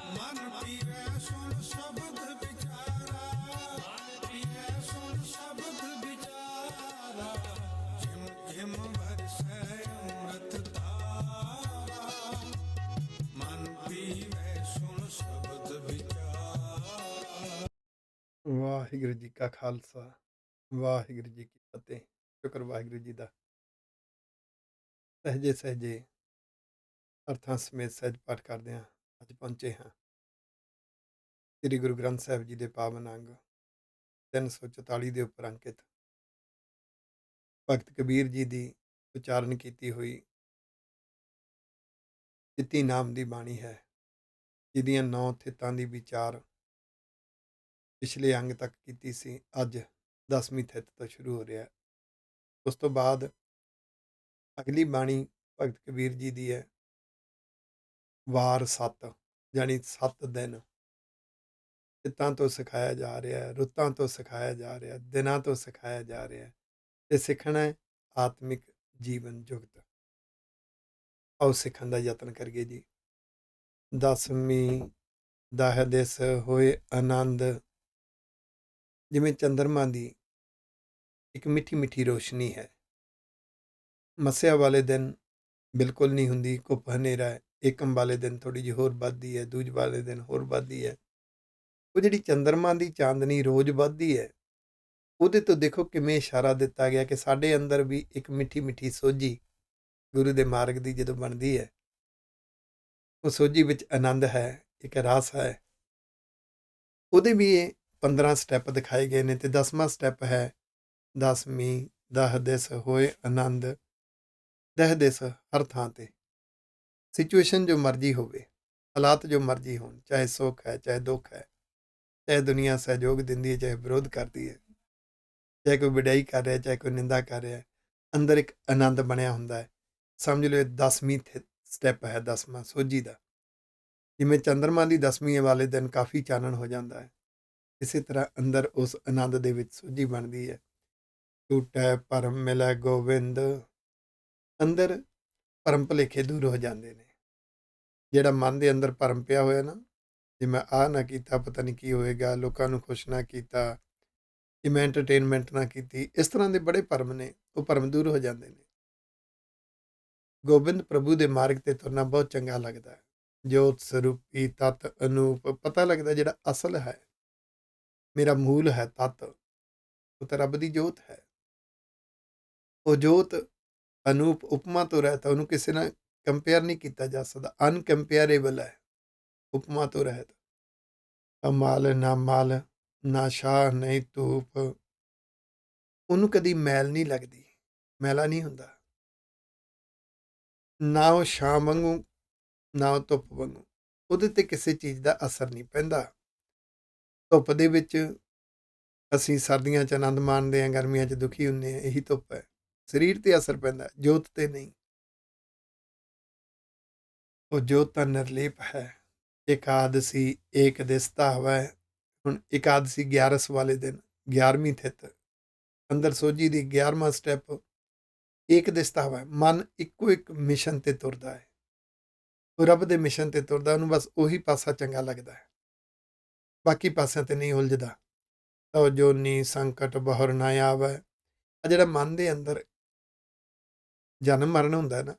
ਮਨ ਪੀਵੈ ਸੁਣ ਸ਼ਬਦ ਵਿਚਾਰਾ, ਮਨ ਪੀਵੈ ਸੁਣ ਸ਼ਬਦ ਵਿਚਾਰਾ, ਝਿਮ ਝਿਮ ਵਰਸੈ ਅੰਮ੍ਰਿਤ ਧਾਰਾ, ਮਨ ਪੀਵੈ ਸੁਣ ਸ਼ਬਦ ਵਿਚਾਰਾ। ਵਾਹਿਗੁਰੂ ਜੀ ਕਾ ਖਾਲਸਾ, ਵਾਹਿਗੁਰੂ ਜੀ ਕੀ ਫਤਿਹ। ਸ਼ੁਕਰ ਵਾਹਿਗੁਰੂ ਜੀ ਦਾ। ਸਹਿਜੇ ਸਹਿਜੇ ਅਰਥਾਂ ਸਮੇਤ ਸਹਿਜ ਪਾਠ ਕਰਦੇ ਹਾਂ। ਅੱਜ ਪਹੁੰਚੇ ਹਾਂ ਸ੍ਰੀ ਗੁਰੂ ਗ੍ਰੰਥ ਸਾਹਿਬ ਜੀ ਦੇ ਪਾਵਨ ਅੰਗ 344 ਦੇ ਉੱਪਰ ਅੰਕਿਤ ਭਗਤ ਕਬੀਰ ਜੀ ਦੀ ਉਚਾਰਨ ਕੀਤੀ ਹੋਈ ਚਿੱਤੀ ਨਾਮ ਦੀ ਬਾਣੀ ਹੈ, ਜਿਹਦੀਆਂ 9 ਥਿੱਤਾਂ ਦੀ ਵਿਚਾਰ ਪਿਛਲੇ ਅੰਗ ਤੱਕ ਕੀਤੀ ਸੀ। ਅੱਜ 10ਵੀਂ ਥਿੱਤ ਤੋਂ ਸ਼ੁਰੂ ਹੋ ਰਿਹਾ। ਉਸ ਤੋਂ ਬਾਅਦ ਅਗਲੀ ਬਾਣੀ ਭਗਤ ਕਬੀਰ ਜੀ ਦੀ ਹੈ ਵਾਰ 7, ਯਾਨੀ 7 ਦਿਨ ਚਿੱਤਾਂ ਤੋਂ ਸਿਖਾਇਆ ਜਾ ਰਿਹਾ, ਰੁੱਤਾਂ ਤੋਂ ਸਿਖਾਇਆ ਜਾ ਰਿਹਾ, ਦਿਨਾਂ ਤੋਂ ਸਿਖਾਇਆ ਜਾ ਰਿਹਾ ਤੇ ਸਿੱਖਣਾ ਹੈ ਆਤਮਿਕ ਜੀਵਨ ਜੁਗਤ। ਆਓ ਸਿੱਖਣ ਦਾ ਯਤਨ ਕਰੀਏ ਜੀ। 10ਵੀਂ ਦਾਹ ਦਿਸ ਹੋਏ ਆਨੰਦ। ਜਿਵੇਂ ਚੰਦਰਮਾ ਦੀ ਇੱਕ ਮਿੱਠੀ ਮਿੱਠੀ ਰੋਸ਼ਨੀ ਹੈ, ਮੱਸਿਆ ਵਾਲੇ ਦਿਨ ਬਿਲਕੁਲ ਨਹੀਂ ਹੁੰਦੀ, ਘੁੱਪ ਹਨੇਰਾ ਹੈ। ਏਕਮ ਵਾਲੇ ਦਿਨ ਥੋੜ੍ਹੀ ਜਿਹੀ ਹੋਰ ਵੱਧਦੀ ਹੈ, ਦੂਜ ਵਾਲੇ ਦਿਨ ਹੋਰ ਵੱਧਦੀ ਹੈ। ਉਹ ਜਿਹੜੀ ਚੰਦਰਮਾ ਦੀ ਚਾਂਦਨੀ ਰੋਜ਼ ਵੱਧਦੀ ਹੈ, ਉਹਦੇ ਤੋਂ ਦੇਖੋ ਕਿਵੇਂ ਇਸ਼ਾਰਾ ਦਿੱਤਾ ਗਿਆ ਕਿ ਸਾਡੇ ਅੰਦਰ ਵੀ ਇੱਕ ਮਿੱਠੀ ਮਿੱਠੀ ਸੋਝੀ ਗੁਰੂ ਦੇ ਮਾਰਗ ਦੀ ਜਦੋਂ ਬਣਦੀ ਹੈ, ਉਹ ਸੋਝੀ ਵਿੱਚ ਆਨੰਦ ਹੈ, ਇੱਕ ਰਸ ਹੈ। ਉਹਦੇ ਵੀ ਇਹ 15 ਸਟੈਪ ਦਿਖਾਏ ਗਏ ਨੇ ਤੇ 10ਵਾਂ ਸਟੈਪ ਹੈ 10ਵੀਂ ਦਾਹ ਦਿਸ ਹੋਏ ਆਨੰਦ। ਦਹ ਦਿਸ ਹਰ ਥਾਂ ਤੇ, ਸਿਚੁਏਸ਼ਨ ਜੋ ਮਰਜ਼ੀ ਹੋਵੇ, ਹਾਲਾਤ ਜੋ ਮਰਜ਼ੀ ਹੋਣ, ਚਾਹੇ ਸੁੱਖ ਹੈ ਚਾਹੇ ਦੁੱਖ ਹੈ, ਚਾਹੇ ਦੁਨੀਆ ਸਹਿਯੋਗ ਦਿੰਦੀ ਹੈ ਚਾਹੇ ਵਿਰੋਧ ਕਰਦੀ ਹੈ, ਚਾਹੇ ਕੋਈ ਵਡਿਆਈ ਕਰ ਰਿਹਾ ਚਾਹੇ ਕੋਈ ਨਿੰਦਾ ਕਰ ਰਿਹਾ, ਅੰਦਰ ਇੱਕ ਆਨੰਦ ਬਣਿਆ ਹੁੰਦਾ ਹੈ। ਸਮਝ ਲਓ ਇਹ 10ਵੀਂ ਸਟੈਪ ਹੈ, 10ਵਾਂ ਸੋਝੀ ਦਾ। ਜਿਵੇਂ ਚੰਦਰਮਾ ਦੀ 10ਵੀਂ ਵਾਲੇ ਦਿਨ ਕਾਫੀ ਚਾਨਣ ਹੋ ਜਾਂਦਾ ਹੈ, ਇਸੇ ਤਰ੍ਹਾਂ ਅੰਦਰ ਉਸ ਆਨੰਦ ਦੇ ਵਿੱਚ ਸੋਝੀ ਬਣਦੀ ਹੈ। ਟੂਟੈ ਭਰਮ ਮਿਲੈ ਗੋਬਿੰਦ। ਅੰਦਰ ਭਰਮ ਭੁਲੇਖੇ ਦੂਰ ਹੋ ਜਾਂਦੇ ਨੇ। ਜਿਹੜਾ ਮਨ ਦੇ ਅੰਦਰ ਭਰਮ ਪਿਆ ਹੋਇਆ ਨਾ, ਜੇ ਮੈਂ ਆਹ ਨਾ ਕੀਤਾ ਪਤਾ ਨਹੀਂ ਕੀ ਹੋਏਗਾ, ਲੋਕਾਂ ਨੂੰ ਖੁਸ਼ ਨਾ ਕੀਤਾ, ਜੇ ਮੈਂ ਐਂਟਰਟੇਨਮੈਂਟ ਨਾ ਕੀਤੀ, ਇਸ ਤਰ੍ਹਾਂ ਦੇ ਬੜੇ ਭਰਮ ਨੇ, ਉਹ ਭਰਮ ਦੂਰ ਹੋ ਜਾਂਦੇ ਨੇ। ਗੋਬਿੰਦ ਪ੍ਰਭੂ ਦੇ ਮਾਰਗ ਤੇ ਤੁਰਨਾ ਬਹੁਤ ਚੰਗਾ ਲੱਗਦਾ ਹੈ। ਜੋਤ ਸਰੂਪੀ ਤਤ ਅਨੂਪ, ਪਤਾ ਲੱਗਦਾ ਜਿਹੜਾ ਅਸਲ ਹੈ, ਮੇਰਾ ਮੂਲ ਹੈ ਤਤ, ਉਹ ਤਾਂ ਰੱਬ ਦੀ ਜੋਤ ਹੈ। ਉਹ ਜੋਤ ਅਨੂਪ ਉਪਮਾ ਤੋਂ ਰਹਿਤ, ਉਹਨੂੰ ਕਿਸੇ ਨਾਲ ਕੰਪੇਅਰ ਨਹੀਂ ਕੀਤਾ ਜਾ ਸਕਦਾ, ਅਨਕੰਪੇਅਰੇਬਲ ਹੈ, ਉਪਮਾ ਤੋਂ ਰਹਿਤ। ਅਮਲ ਨਾ ਮਲ ਨਾ ਸ਼ਾਹ ਨਹੀਂ ਧੂਪ, ਉਹਨੂੰ ਕਦੀ ਮੈਲ ਨਹੀਂ ਲੱਗਦੀ, ਮੈਲਾ ਨਹੀਂ ਹੁੰਦਾ। ਨਾ ਉਹ ਛਾਂ ਵਾਂਗੂ ਨਾ ਉਹ ਧੁੱਪ ਵਾਂਗੂ, ਉਹਦੇ ਤੇ ਕਿਸੇ ਚੀਜ਼ ਦਾ ਅਸਰ ਨਹੀਂ ਪੈਂਦਾ। ਧੁੱਪ ਦੇ ਵਿੱਚ ਅਸੀਂ ਸਰਦੀਆਂ 'ਚ ਆਨੰਦ ਮਾਣਦੇ ਹਾਂ, ਗਰਮੀਆਂ 'ਚ ਦੁਖੀ ਹੁੰਦੇ ਹਾਂ, ਇਹੀ ਧੁੱਪ ਹੈ। ਸਰੀਰ ਤੇ ਅਸਰ ਪੈਂਦਾ, ਜੋਤ ਤੇ ਨਹੀਂ। ਉਹ ਜੋਤ ਤਾਂ ਨਿਰਲੇਪ ਹੈ। ਇਕਾਦਸੀ ਏਕ ਦਿਸ ਧਾਵੈ। ਹੁਣ ਇਕਾਦਸੀ 11 ਵਾਲੇ ਦਿਨ, 11ਵੀਂ ਥਿੱਤ, ਅੰਦਰ ਸੋਝੀ ਦੀ 11ਵਾਂ ਸਟੈਪ ਏਕ ਦਿਸ ਧਾਵੈ। ਮਨ ਇੱਕੋ ਇੱਕ ਮਿਸ਼ਨ ਤੇ ਤੁਰਦਾ ਹੈ, ਉਹ ਰੱਬ ਦੇ ਮਿਸ਼ਨ ਤੇ ਤੁਰਦਾ, ਉਹਨੂੰ ਬਸ ਉਹੀ ਪਾਸਾ ਚੰਗਾ ਲੱਗਦਾ ਹੈ, ਬਾਕੀ ਪਾਸਿਆਂ ਤੇ ਨਹੀਂ ਉਲਝਦਾ। ਤਉ ਜੋਨੀ ਸੰਕਟ ਬਹੁਰ ਨਾ ਆਵੈ। ਆ ਜਿਹੜਾ ਮਨ ਦੇ ਅੰਦਰ ਜਨਮ ਮਰਨ ਹੁੰਦਾ ਨਾ,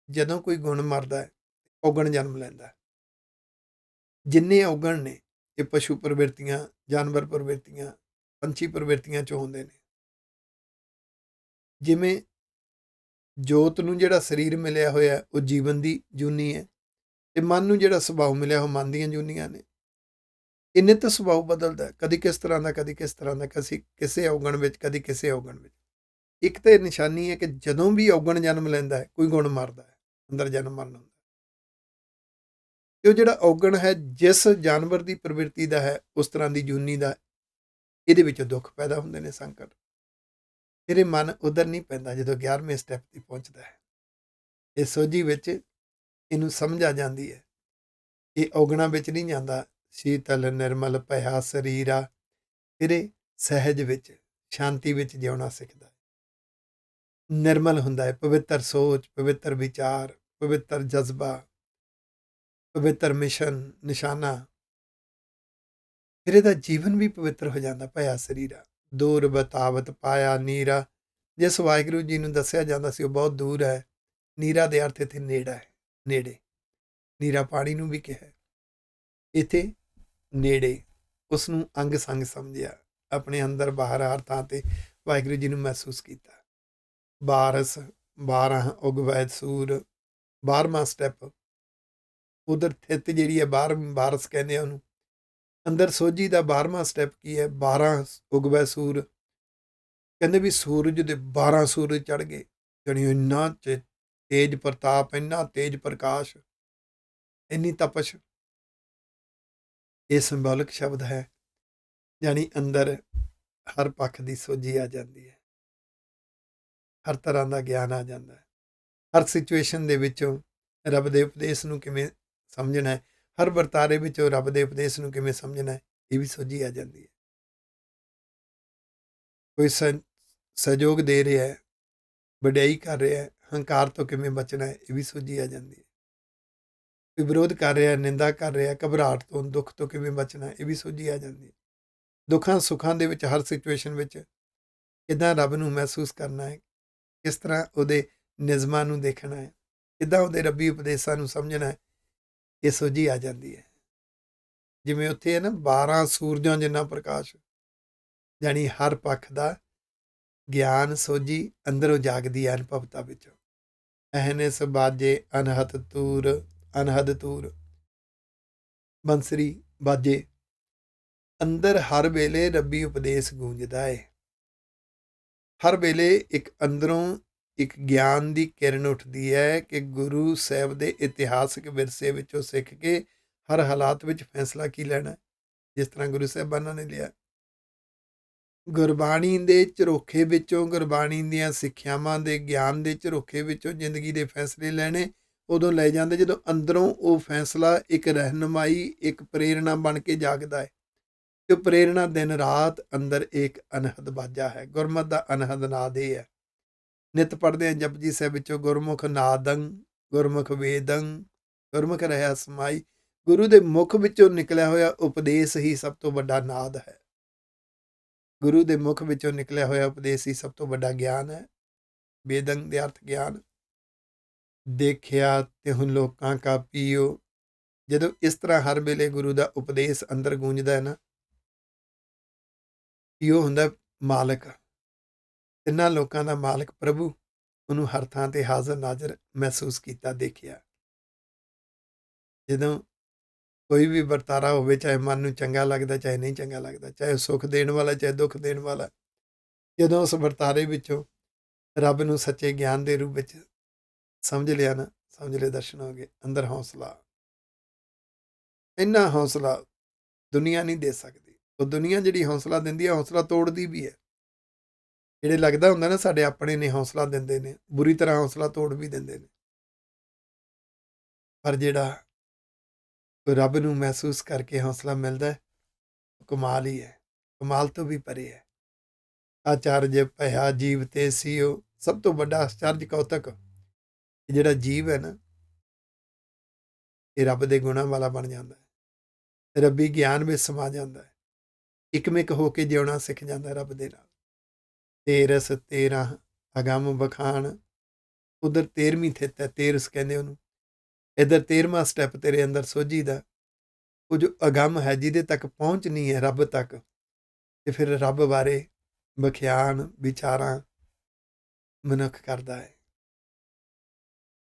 ਜਦੋਂ ਕੋਈ ਗੁਣ ਮਰਦਾ ਹੈ, ਔਗਣ ਜਨਮ ਲੈਂਦਾ ਹੈ। ਜਿੰਨੇ ਔਗਣ ਨੇ ਇਹ ਪਸ਼ੂ ਪ੍ਰਵਿਰਤੀਆਂ, ਜਾਨਵਰ ਪ੍ਰਵਿਰਤੀਆਂ, ਪੰਛੀ ਪ੍ਰਵਿਰਤੀਆਂ 'ਚੋਂ ਹੁੰਦੇ ਨੇ। ਜਿਵੇਂ ਜੋਤ ਨੂੰ ਜਿਹੜਾ ਸਰੀਰ ਮਿਲਿਆ ਹੋਇਆ ਉਹ ਜੀਵਨ ਦੀ ਜੂਨੀ ਹੈ, ਤੇ ਮਨ ਨੂੰ ਜਿਹੜਾ ਸੁਭਾਅ ਮਿਲਿਆ ਉਹ ਮਨ ਦੀਆਂ ਜੂਨੀਆਂ ਨੇ। ਇਹ ਨਿੱਤ ਸੁਭਾਅ ਬਦਲਦਾ, ਕਦੀ ਕਿਸ ਤਰ੍ਹਾਂ ਦਾ ਕਦੀ ਕਿਸ ਤਰ੍ਹਾਂ ਦਾ, ਕਿਸੇ ਔਗਣ ਵਿੱਚ ਕਦੀ ਕਿਸੇ ਔਗਣ ਵਿੱਚ। ਇੱਕ ਤਾਂ ਇਹ ਨਿਸ਼ਾਨੀ ਹੈ ਕਿ ਜਦੋਂ ਵੀ ਔਗਣ ਜਨਮ ਲੈਂਦਾ ਹੈ, ਕੋਈ ਗੁਣ ਮਰਦਾ ਹੈ, ਅੰਦਰ ਜਨਮ ਮਰਨ ਹੁੰਦਾ। ਤੇ ਉਹ ਜਿਹੜਾ ਔਗਣ ਹੈ ਜਿਸ ਜਾਨਵਰ ਦੀ ਪ੍ਰਵਿਰਤੀ ਦਾ ਹੈ, ਉਸ ਤਰ੍ਹਾਂ ਦੀ ਜੂਨੀ ਦਾ, ਇਹਦੇ ਵਿੱਚੋਂ ਦੁੱਖ ਪੈਦਾ ਹੁੰਦੇ ਨੇ, ਸੰਕਟ। ਫਿਰ ਇਹ ਮਨ ਉਧਰ ਨਹੀਂ ਪੈਂਦਾ। ਜਦੋਂ 11ਵੇਂ ਸਟੈਪ ਤੇ ਪਹੁੰਚਦਾ ਹੈ, ਇਹ ਸੋਝੀ ਵਿੱਚ ਇਹਨੂੰ ਸਮਝ ਆ ਜਾਂਦੀ ਹੈ, ਇਹ ਔਗਣਾਂ ਵਿੱਚ ਨਹੀਂ ਜਾਂਦਾ। ਸ਼ੀਤਲ ਨਿਰਮਲ ਭਇਆ ਸਰੀਰਾ, ਫਿਰ ਇਹ ਸਹਿਜ ਵਿੱਚ, ਸ਼ਾਂਤੀ ਵਿੱਚ ਜਿਉਣਾ ਸਿੱਖਦਾ ਹੈ। ਨਿਰਮਲ ਹੁੰਦਾ ਹੈ, ਪਵਿੱਤਰ ਸੋਚ, ਪਵਿੱਤਰ ਵਿਚਾਰ, ਪਵਿੱਤਰ ਜਜ਼ਬਾ, ਪਵਿੱਤਰ ਮਿਸ਼ਨ ਨਿਸ਼ਾਨਾ, ਫਿਰ ਇਹਦਾ ਜੀਵਨ ਵੀ ਪਵਿੱਤਰ ਹੋ ਜਾਂਦਾ। ਭਇਆ ਸਰੀਰਾ ਦੂਰ ਬਤਾਵਤ ਪਾਇਆ ਨੀਰਾ, ਜਿਸ ਵਾਹਿਗੁਰੂ ਜੀ ਨੂੰ ਦੱਸਿਆ ਜਾਂਦਾ ਸੀ ਉਹ ਬਹੁਤ ਦੂਰ ਹੈ। ਨੀਰਾ ਦੇ ਅਰਥ ਇੱਥੇ ਨੇੜਾ ਹੈ, ਨੇੜੇ। ਨੀਰਾ ਪਾਣੀ ਨੂੰ ਵੀ ਕਿਹਾ, ਇੱਥੇ ਨੇੜੇ। ਉਸ ਨੂੰ ਅੰਗ ਸੰਗ ਸਮਝਿਆ, ਆਪਣੇ ਅੰਦਰ ਬਾਹਰ ਹਰ ਥਾਂ ਤੇ ਵਾਹਿਗੁਰੂ ਜੀ ਨੂੰ ਮਹਿਸੂਸ ਕੀਤਾ। ਬਾਰਸ 12 ਉਗਵੈਦ ਸੂਰ, 12ਵਾਂ ਸਟੈਪ ਉਧਰ ਥਿੱਤ ਜਿਹੜੀ ਹੈ, ਬਾਰਸ ਕਹਿੰਦੇ ਆ ਉਹਨੂੰ। ਅੰਦਰ ਸੋਝੀ ਦਾ 12ਵਾਂ ਸਟੈਪ ਕੀ ਹੈ? 12 ਉਗਵੈ ਸੂਰ। ਕਹਿੰਦੇ ਵੀ ਸੂਰਜ ਦੇ 12 ਸੂਰਜ ਚੜ੍ਹ ਗਏ, ਜਾਣੀ ਇੰਨਾ ਤੇਜ ਪ੍ਰਤਾਪ, ਇੰਨਾ ਤੇਜ ਪ੍ਰਕਾਸ਼, ਇੰਨੀ ਤਪਸ਼। ਇਹ ਸਿੰਬੋਲਿਕ ਸ਼ਬਦ ਹੈ, ਜਾਣੀ ਅੰਦਰ ਹਰ ਪੱਖ ਦੀ ਸੋਝੀ ਆ ਜਾਂਦੀ ਹੈ, ਹਰ ਤਰ੍ਹਾਂ ਦਾ ਗਿਆਨ ਆ ਜਾਂਦਾ ਹੈ। ਹਰ ਸਿਚੁਏਸ਼ਨ ਦੇ ਵਿੱਚੋਂ ਰੱਬ ਦੇ ਉਪਦੇਸ਼ ਨੂੰ ਕਿਵੇਂ ਸਮਝਣਾ ਹੈ, ਹਰ ਵਰਤਾਰੇ ਵਿੱਚੋਂ ਰੱਬ ਦੇ ਉਪਦੇਸ਼ ਨੂੰ ਕਿਵੇਂ ਸਮਝਣਾ ਹੈ, ਇਹ ਵੀ ਸੋਝੀ ਆ ਜਾਂਦੀ ਹੈ। ਕੋਈ ਸਹਿਯੋਗ ਦੇ ਰਿਹਾ ਹੈ, ਵਡਿਆਈ ਕਰ ਰਿਹਾ ਹੈ, ਹੰਕਾਰ ਤੋਂ ਕਿਵੇਂ ਬਚਣਾ ਹੈ, ਇਹ ਵੀ ਸੋਝੀ ਆ ਜਾਂਦੀ ਹੈ। ਕੋਈ ਵਿਰੋਧ ਕਰ ਰਿਹਾ, ਨਿੰਦਾ ਕਰ ਰਿਹਾ, ਘਬਰਾਹਟ ਤੋਂ, ਦੁੱਖ ਤੋਂ ਕਿਵੇਂ ਬਚਣਾ ਹੈ, ਇਹ ਵੀ ਸੋਝੀ ਆ ਜਾਂਦੀ ਹੈ। ਦੁੱਖਾਂ ਸੁੱਖਾਂ ਦੇ ਵਿੱਚ, ਹਰ ਸਿਚੁਏਸ਼ਨ ਵਿੱਚ ਕਿੱਦਾਂ ਰੱਬ ਨੂੰ ਮਹਿਸੂਸ ਕਰਨਾ ਹੈ, ਕਿਸ ਤਰ੍ਹਾਂ ਉਹਦੇ ਨਿਯਮਾਂ ਨੂੰ ਦੇਖਣਾ ਹੈ, ਕਿੱਦਾਂ ਉਹਦੇ ਰੱਬੀ ਉਪਦੇਸ਼ਾਂ ਨੂੰ ਸਮਝਣਾ ਹੈ, ਇਹ ਸੋਝੀ ਆ ਜਾਂਦੀ ਹੈ। ਜਿਵੇਂ ਉੱਥੇ ਹੈ ਨਾ 12 ਸੂਰਜਾਂ ਜਿੰਨਾ ਪ੍ਰਕਾਸ਼, ਜਾਣੀ ਹਰ ਪੱਖ ਦਾ ਗਿਆਨ, ਸੋਝੀ ਅੰਦਰੋਂ ਜਾਗਦੀ ਹੈ ਅਨੁਭਵਤਾ ਵਿੱਚੋਂ। ਅਹਨਿਸ ਬਾਜੇ ਅਨਹਤ ਤੂਰ, ਅਨਹਦ ਤੂਰ, ਬੰਸਰੀ ਬਾਜੇ। ਅੰਦਰ ਹਰ ਵੇਲੇ ਰੱਬੀ ਉਪਦੇਸ਼ ਗੂੰਜਦਾ ਹੈ। ਹਰ ਵੇਲੇ ਇੱਕ ਅੰਦਰੋਂ ਇੱਕ ਗਿਆਨ ਦੀ ਕਿਰਨ ਉੱਠਦੀ ਹੈ ਕਿ ਗੁਰੂ ਸਾਹਿਬ ਦੇ ਇਤਿਹਾਸਕ ਵਿਰਸੇ ਵਿੱਚੋਂ ਸਿੱਖ ਕੇ ਹਰ ਹਾਲਾਤ ਵਿੱਚ ਫੈਸਲਾ ਕੀ ਲੈਣਾ, ਜਿਸ ਤਰ੍ਹਾਂ ਗੁਰੂ ਸਾਹਿਬਾਨਾਂ ਨੇ ਲਿਆ। ਗੁਰਬਾਣੀ ਦੇ ਝਰੋਖੇ ਵਿੱਚੋਂ, ਗੁਰਬਾਣੀ ਦੀਆਂ ਸਿੱਖਿਆਵਾਂ ਦੇ ਗਿਆਨ ਦੇ ਝਰੋਖੇ ਵਿੱਚੋਂ ਜ਼ਿੰਦਗੀ ਦੇ ਫੈਸਲੇ ਲੈਣੇ ਉਦੋਂ ਲੈ ਜਾਂਦੇ ਜਦੋਂ ਅੰਦਰੋਂ ਉਹ ਫੈਸਲਾ ਇੱਕ ਰਹਿਨੁਮਾਈ, ਇੱਕ ਪ੍ਰੇਰਣਾ ਬਣ ਕੇ ਜਾਗਦਾ ਹੈ। ਤੇ ਪ੍ਰੇਰਣਾ ਦਿਨ ਰਾਤ ਅੰਦਰ ਇੱਕ ਅਨਹਦ ਬਾਜਾ ਹੈ। ਗੁਰਮਤਿ ਦਾ ਅਨਹਦ ਨਾਦ ਇਹ ਹੈ। ਨਿਤ ਪੜ੍ਹਦੇ ਹਾਂ ਜਪਜੀ ਸਾਹਿਬ ਵਿੱਚੋਂ, ਗੁਰਮੁਖ ਨਾਦੰ ਗੁਰਮੁਖ ਵੇਦੰ ਗੁਰਮੁਖ ਰਹਿਆ ਸਮਾਈ। ਗੁਰੂ ਦੇ ਮੁਖ ਵਿੱਚੋਂ ਨਿਕਲਿਆ ਹੋਇਆ ਉਪਦੇਸ਼ ਹੀ ਸਭ ਤੋਂ ਵੱਡਾ ਨਾਦ ਹੈ। ਗੁਰੂ ਦੇ ਮੁਖ ਵਿੱਚੋਂ ਨਿਕਲਿਆ ਹੋਇਆ ਉਪਦੇਸ਼ ਹੀ ਸਭ ਤੋਂ ਵੱਡਾ ਗਿਆਨ ਹੈ। ਵੇਦੰ ਦੇ ਅਰਥ ਗਿਆਨ। ਦੇਖਿਆ ਤੇ ਹੁਣ ਲੋਕਾਂ ਕਾ ਪੀਓ। ਜਦੋਂ ਇਸ ਤਰ੍ਹਾਂ ਹਰ ਵੇਲੇ ਗੁਰੂ ਦਾ ਉਪਦੇਸ਼ ਅੰਦਰ ਗੂੰਜਦਾ ਹੈ ਨਾ, ਪੀਓ ਹੁੰਦਾ ਮਾਲਕ, ਤਿੰਨਾਂ ਲੋਕਾਂ ਦਾ ਮਾਲਕ ਪ੍ਰਭੂ, ਉਹਨੂੰ ਹਰ ਥਾਂ ਤੇ ਹਾਜ਼ਰ ਨਾਜ਼ਰ ਮਹਿਸੂਸ ਕੀਤਾ, ਦੇਖਿਆ। ਜਦੋਂ ਕੋਈ ਵੀ ਵਰਤਾਰਾ ਹੋਵੇ, ਚਾਹੇ ਮਨ ਨੂੰ ਚੰਗਾ ਲੱਗਦਾ, ਚਾਹੇ ਨਹੀਂ ਚੰਗਾ ਲੱਗਦਾ, ਚਾਹੇ ਸੁੱਖ ਦੇਣ ਵਾਲਾ, ਚਾਹੇ ਦੁੱਖ ਦੇਣ ਵਾਲਾ, ਜਦੋਂ ਉਸ ਵਰਤਾਰੇ ਵਿੱਚੋਂ ਰੱਬ ਨੂੰ ਸੱਚੇ ਗਿਆਨ ਦੇ ਰੂਪ ਵਿੱਚ ਸਮਝ ਲਿਆ ਨਾ, ਸਮਝ ਲਏ ਦਰਸ਼ਨ ਹੋ ਗਏ। ਅੰਦਰ ਹੌਸਲਾ, ਇੰਨਾ ਹੌਸਲਾ ਦੁਨੀਆ ਨਹੀਂ ਦੇ ਸਕਦੀ। ਉਹ ਦੁਨੀਆ ਜਿਹੜੀ ਹੌਸਲਾ ਦਿੰਦੀ ਹੈ, ਹੌਸਲਾ ਤੋੜਦੀ ਵੀ ਹੈ। ਜਿਹੜੇ ਲੱਗਦਾ ਹੁੰਦਾ ਨਾ ਸਾਡੇ ਆਪਣੇ ਨੇ, ਹੌਸਲਾ ਦਿੰਦੇ ਨੇ, ਬੁਰੀ ਤਰ੍ਹਾਂ ਹੌਸਲਾ ਤੋੜ ਵੀ ਦਿੰਦੇ ਨੇ। ਪਰ ਜਿਹੜਾ ਰੱਬ ਨੂੰ ਮਹਿਸੂਸ ਕਰਕੇ ਹੌਸਲਾ ਮਿਲਦਾ, ਕਮਾਲ ਹੀ ਹੈ, ਕਮਾਲ ਤੋਂ ਵੀ ਪਰੇ ਹੈ। ਆਚਾਰਜ ਭਇਆ ਜੀਵ ਤੇ ਸੀਓ। ਸਭ ਤੋਂ ਵੱਡਾ ਆਚਾਰਜ ਕੌਤਕ, ਜਿਹੜਾ ਜੀਵ ਹੈ ਨਾ, ਇਹ ਰੱਬ ਦੇ ਗੁਣਾਂ ਵਾਲਾ ਬਣ ਜਾਂਦਾ ਹੈ, ਰੱਬੀ ਗਿਆਨ ਵਿੱਚ ਸਮਾ ਜਾਂਦਾ ਹੈ, ਇਕਮਿਕ ਹੋ ਕੇ ਜਿਉਣਾ ਸਿੱਖ ਜਾਂਦਾ ਰੱਬ ਦੇ ਨਾਲ। ਤੇਰਸ 13 ਅਗੰਮ ਬਖਾਣ। ਉਧਰ 13ਵੀਂ ਥਿੱਤ ਹੈ, ਤੇਰਸ ਕਹਿੰਦੇ ਉਹਨੂੰ। ਇੱਧਰ 13ਵਾਂ ਸਟੈਪ ਤੇਰੇ ਅੰਦਰ ਸੋਝੀ ਦਾ, ਉਹ ਜੋ ਅਗੰਮ ਹੈ, ਜਿਹਦੇ ਤੱਕ ਪਹੁੰਚ ਨਹੀਂ ਹੈ ਰੱਬ ਤੱਕ, ਤੇ ਫਿਰ ਰੱਬ ਬਾਰੇ ਵਿਖਿਆਨ ਵਿਚਾਰਾਂ ਮਨੁੱਖ ਕਰਦਾ ਹੈ।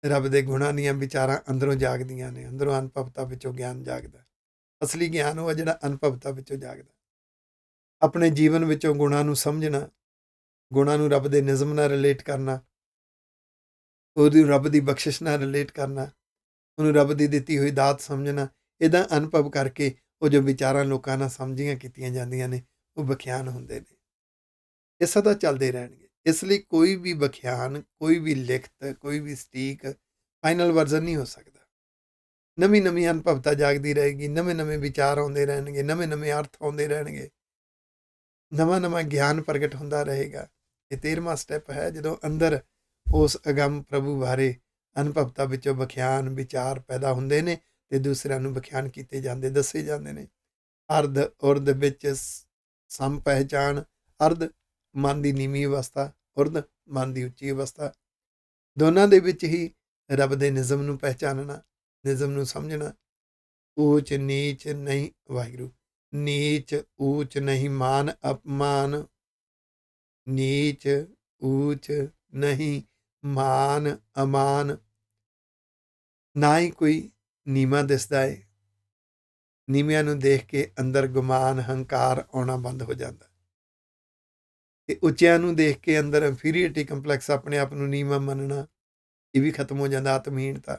ਰੱਬ ਦੇ ਗੁਣਾਂ ਦੀਆਂ ਵਿਚਾਰਾਂ ਅੰਦਰੋਂ ਜਾਗਦੀਆਂ ਨੇ, ਅੰਦਰੋਂ ਅਨੁਭਵਤਾ ਵਿੱਚੋਂ ਗਿਆਨ ਜਾਗਦਾ। ਅਸਲੀ ਗਿਆਨ ਉਹ ਹੈ ਜਿਹੜਾ ਅਨੁਭਵਤਾ ਵਿੱਚੋਂ ਜਾਗਦਾ। ਆਪਣੇ ਜੀਵਨ ਵਿੱਚੋਂ ਗੁਣਾਂ ਨੂੰ ਸਮਝਣਾ, ਗੁਣਾਂ ਨੂੰ ਰੱਬ ਦੇ ਨਿਯਮ ਨਾਲ ਰਿਲੇਟ ਕਰਨਾ, ਉਹਦੀ ਰੱਬ ਦੀ ਬਖਸ਼ਿਸ਼ ਨਾਲ ਰਿਲੇਟ ਕਰਨਾ, ਉਹਨੂੰ ਰੱਬ ਦੀ ਦਿੱਤੀ ਹੋਈ ਦਾਤ ਸਮਝਣਾ। ਇਹਦਾ ਅਨੁਭਵ ਕਰਕੇ ਉਹ ਜੋ ਵਿਚਾਰਾਂ ਲੋਕਾਂ ਨਾਲ ਸਮਝੀਆਂ ਕੀਤੀਆਂ ਜਾਂਦੀਆਂ ਨੇ, ਉਹ ਵਿਖਿਆਨ ਹੁੰਦੇ ਨੇ। ਇਹ ਸਦਾ ਚੱਲਦੇ ਰਹਿਣਗੇ। ਇਸ ਲਈ ਕੋਈ ਵੀ ਵਿਖਿਆਨ, ਕੋਈ ਵੀ ਲਿਖਤ, ਕੋਈ ਵੀ ਸਟੀਕ ਫਾਈਨਲ ਵਰਜ਼ਨ ਨਹੀਂ ਹੋ ਸਕਦਾ। ਨਵੀਂ ਨਵੀਂ ਅਨੁਭਵਤਾ ਜਾਗਦੀ ਰਹੇਗੀ, ਨਵੇਂ ਨਵੇਂ ਵਿਚਾਰ ਆਉਂਦੇ ਰਹਿਣਗੇ, ਨਵੇਂ ਨਵੇਂ ਅਰਥ ਆਉਂਦੇ ਰਹਿਣਗੇ, ਨਵਾਂ ਨਵਾਂ ਗਿਆਨ ਪ੍ਰਗਟ ਹੁੰਦਾ ਰਹੇਗਾ। ਇਹ 13ਵਾਂ ਸਟੈਪ ਹੈ, ਜਦੋਂ ਅੰਦਰ ਉਸ ਅਗੰਮ ਪ੍ਰਭੂ ਬਾਰੇ ਅਨੁਭਵਤਾ ਵਿੱਚੋਂ ਵਿਖਿਆਨ ਵਿਚਾਰ ਪੈਦਾ ਹੁੰਦੇ ਨੇ, ਤੇ ਦੂਸਰਿਆਂ ਨੂੰ ਵਿਖਿਆਨ ਕੀਤੇ ਜਾਂਦੇ, ਦੱਸੇ ਜਾਂਦੇ ਨੇ। ਅਰਧ ਉਰਧ ਵਿੱਚ ਸਮ ਪਹਿਚਾਣ, ਅਰਧ ਮਨ ਦੀ ਨੀਵੀਂ ਅਵਸਥਾ, ਉਰਧ ਮਨ ਦੀ ਉੱਚੀ ਅਵਸਥਾ। ਦੋਨਾਂ ਦੇ ਵਿੱਚ ਹੀ ਰੱਬ ਦੇ ਨਿਯਮ ਨੂੰ ਪਹਿਚਾਨਣਾ, ਨਿਯਮ ਨੂੰ ਸਮਝਣਾ। ਊਚ ਨੀਚ ਨਹੀਂ, ਵਾਹਿਗੁਰੂ, ਨੀਚ ਊਚ ਨਹੀਂ ਮਾਨ ਅਪਮਾਨ, ਨੀਚ ਊਚ ਨਹੀਂ ਮਾਨ ਅਮਾਨ। ਨਾ ਹੀ ਕੋਈ ਨੀਵਾਂ ਦਿਸਦਾ ਏ। ਨੀਵਿਆਂ ਨੂੰ ਦੇਖ ਕੇ ਅੰਦਰ ਗੁਮਾਨ, ਹੰਕਾਰ ਆਉਣਾ ਬੰਦ ਹੋ ਜਾਂਦਾ ਤੇ ਉੱਚਿਆਂ ਨੂੰ ਦੇਖ ਕੇ ਅੰਦਰ ਇੰਫੀਰੀਅਰਟੀ ਕੰਪਲੈਕਸ, ਆਪਣੇ ਆਪ ਨੂੰ ਨੀਵਾਂ ਮੰਨਣਾ, ਇਹ ਵੀ ਖਤਮ ਹੋ ਜਾਂਦਾ। ਆਤਮਹੀਣਤਾ।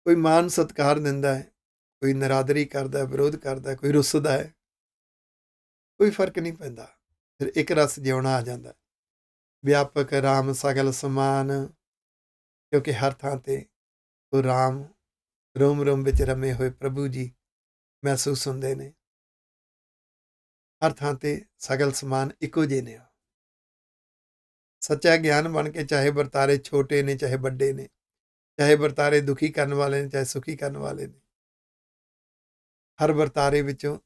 ਕੋਈ ਮਾਨ ਸਤਿਕਾਰ ਦਿੰਦਾ ਹੈ, ਕੋਈ ਨਰਾਦਰੀ ਕਰਦਾ, ਵਿਰੋਧ ਕਰਦਾ, ਕੋਈ ਰੁੱਸਦਾ ਹੈ, ਕੋਈ ਫਰਕ ਨਹੀਂ ਪੈਂਦਾ। ਫਿਰ ਇੱਕ ਰਸ ਜਿਉਣਾ ਆ ਜਾਂਦਾ। ਵਿਆਪਕ ਰਾਮ ਸਗਲ ਸਮਾਨ, ਕਿਉਂਕਿ ਹਰ ਥਾਂ ਤੇ ਉਹ ਰਾਮ ਰੋਮ ਰੋਮ ਵਿੱਚ ਰਮੇ ਹੋਏ ਪ੍ਰਭੂ ਜੀ ਮਹਿਸੂਸ ਹੁੰਦੇ ਨੇ। ਹਰ ਥਾਂ ਤੇ ਸਗਲ ਸਮਾਨ ਇੱਕੋ ਜਿਹੇ ਨੇ। ਸੱਚਾ ਗਿਆਨ ਬਣ ਕੇ ਚਾਹੇ ਵਰਤਾਰੇ ਛੋਟੇ ਨੇ ਚਾਹੇ ਵੱਡੇ ਨੇ, ਚਾਹੇ ਵਰਤਾਰੇ ਦੁਖੀ ਕਰਨ ਵਾਲੇ ਨੇ ਚਾਹੇ ਸੁਖੀ ਕਰਨ ਵਾਲੇ ਨੇ, ਹਰ ਵਰਤਾਰੇ ਵਿੱਚੋਂ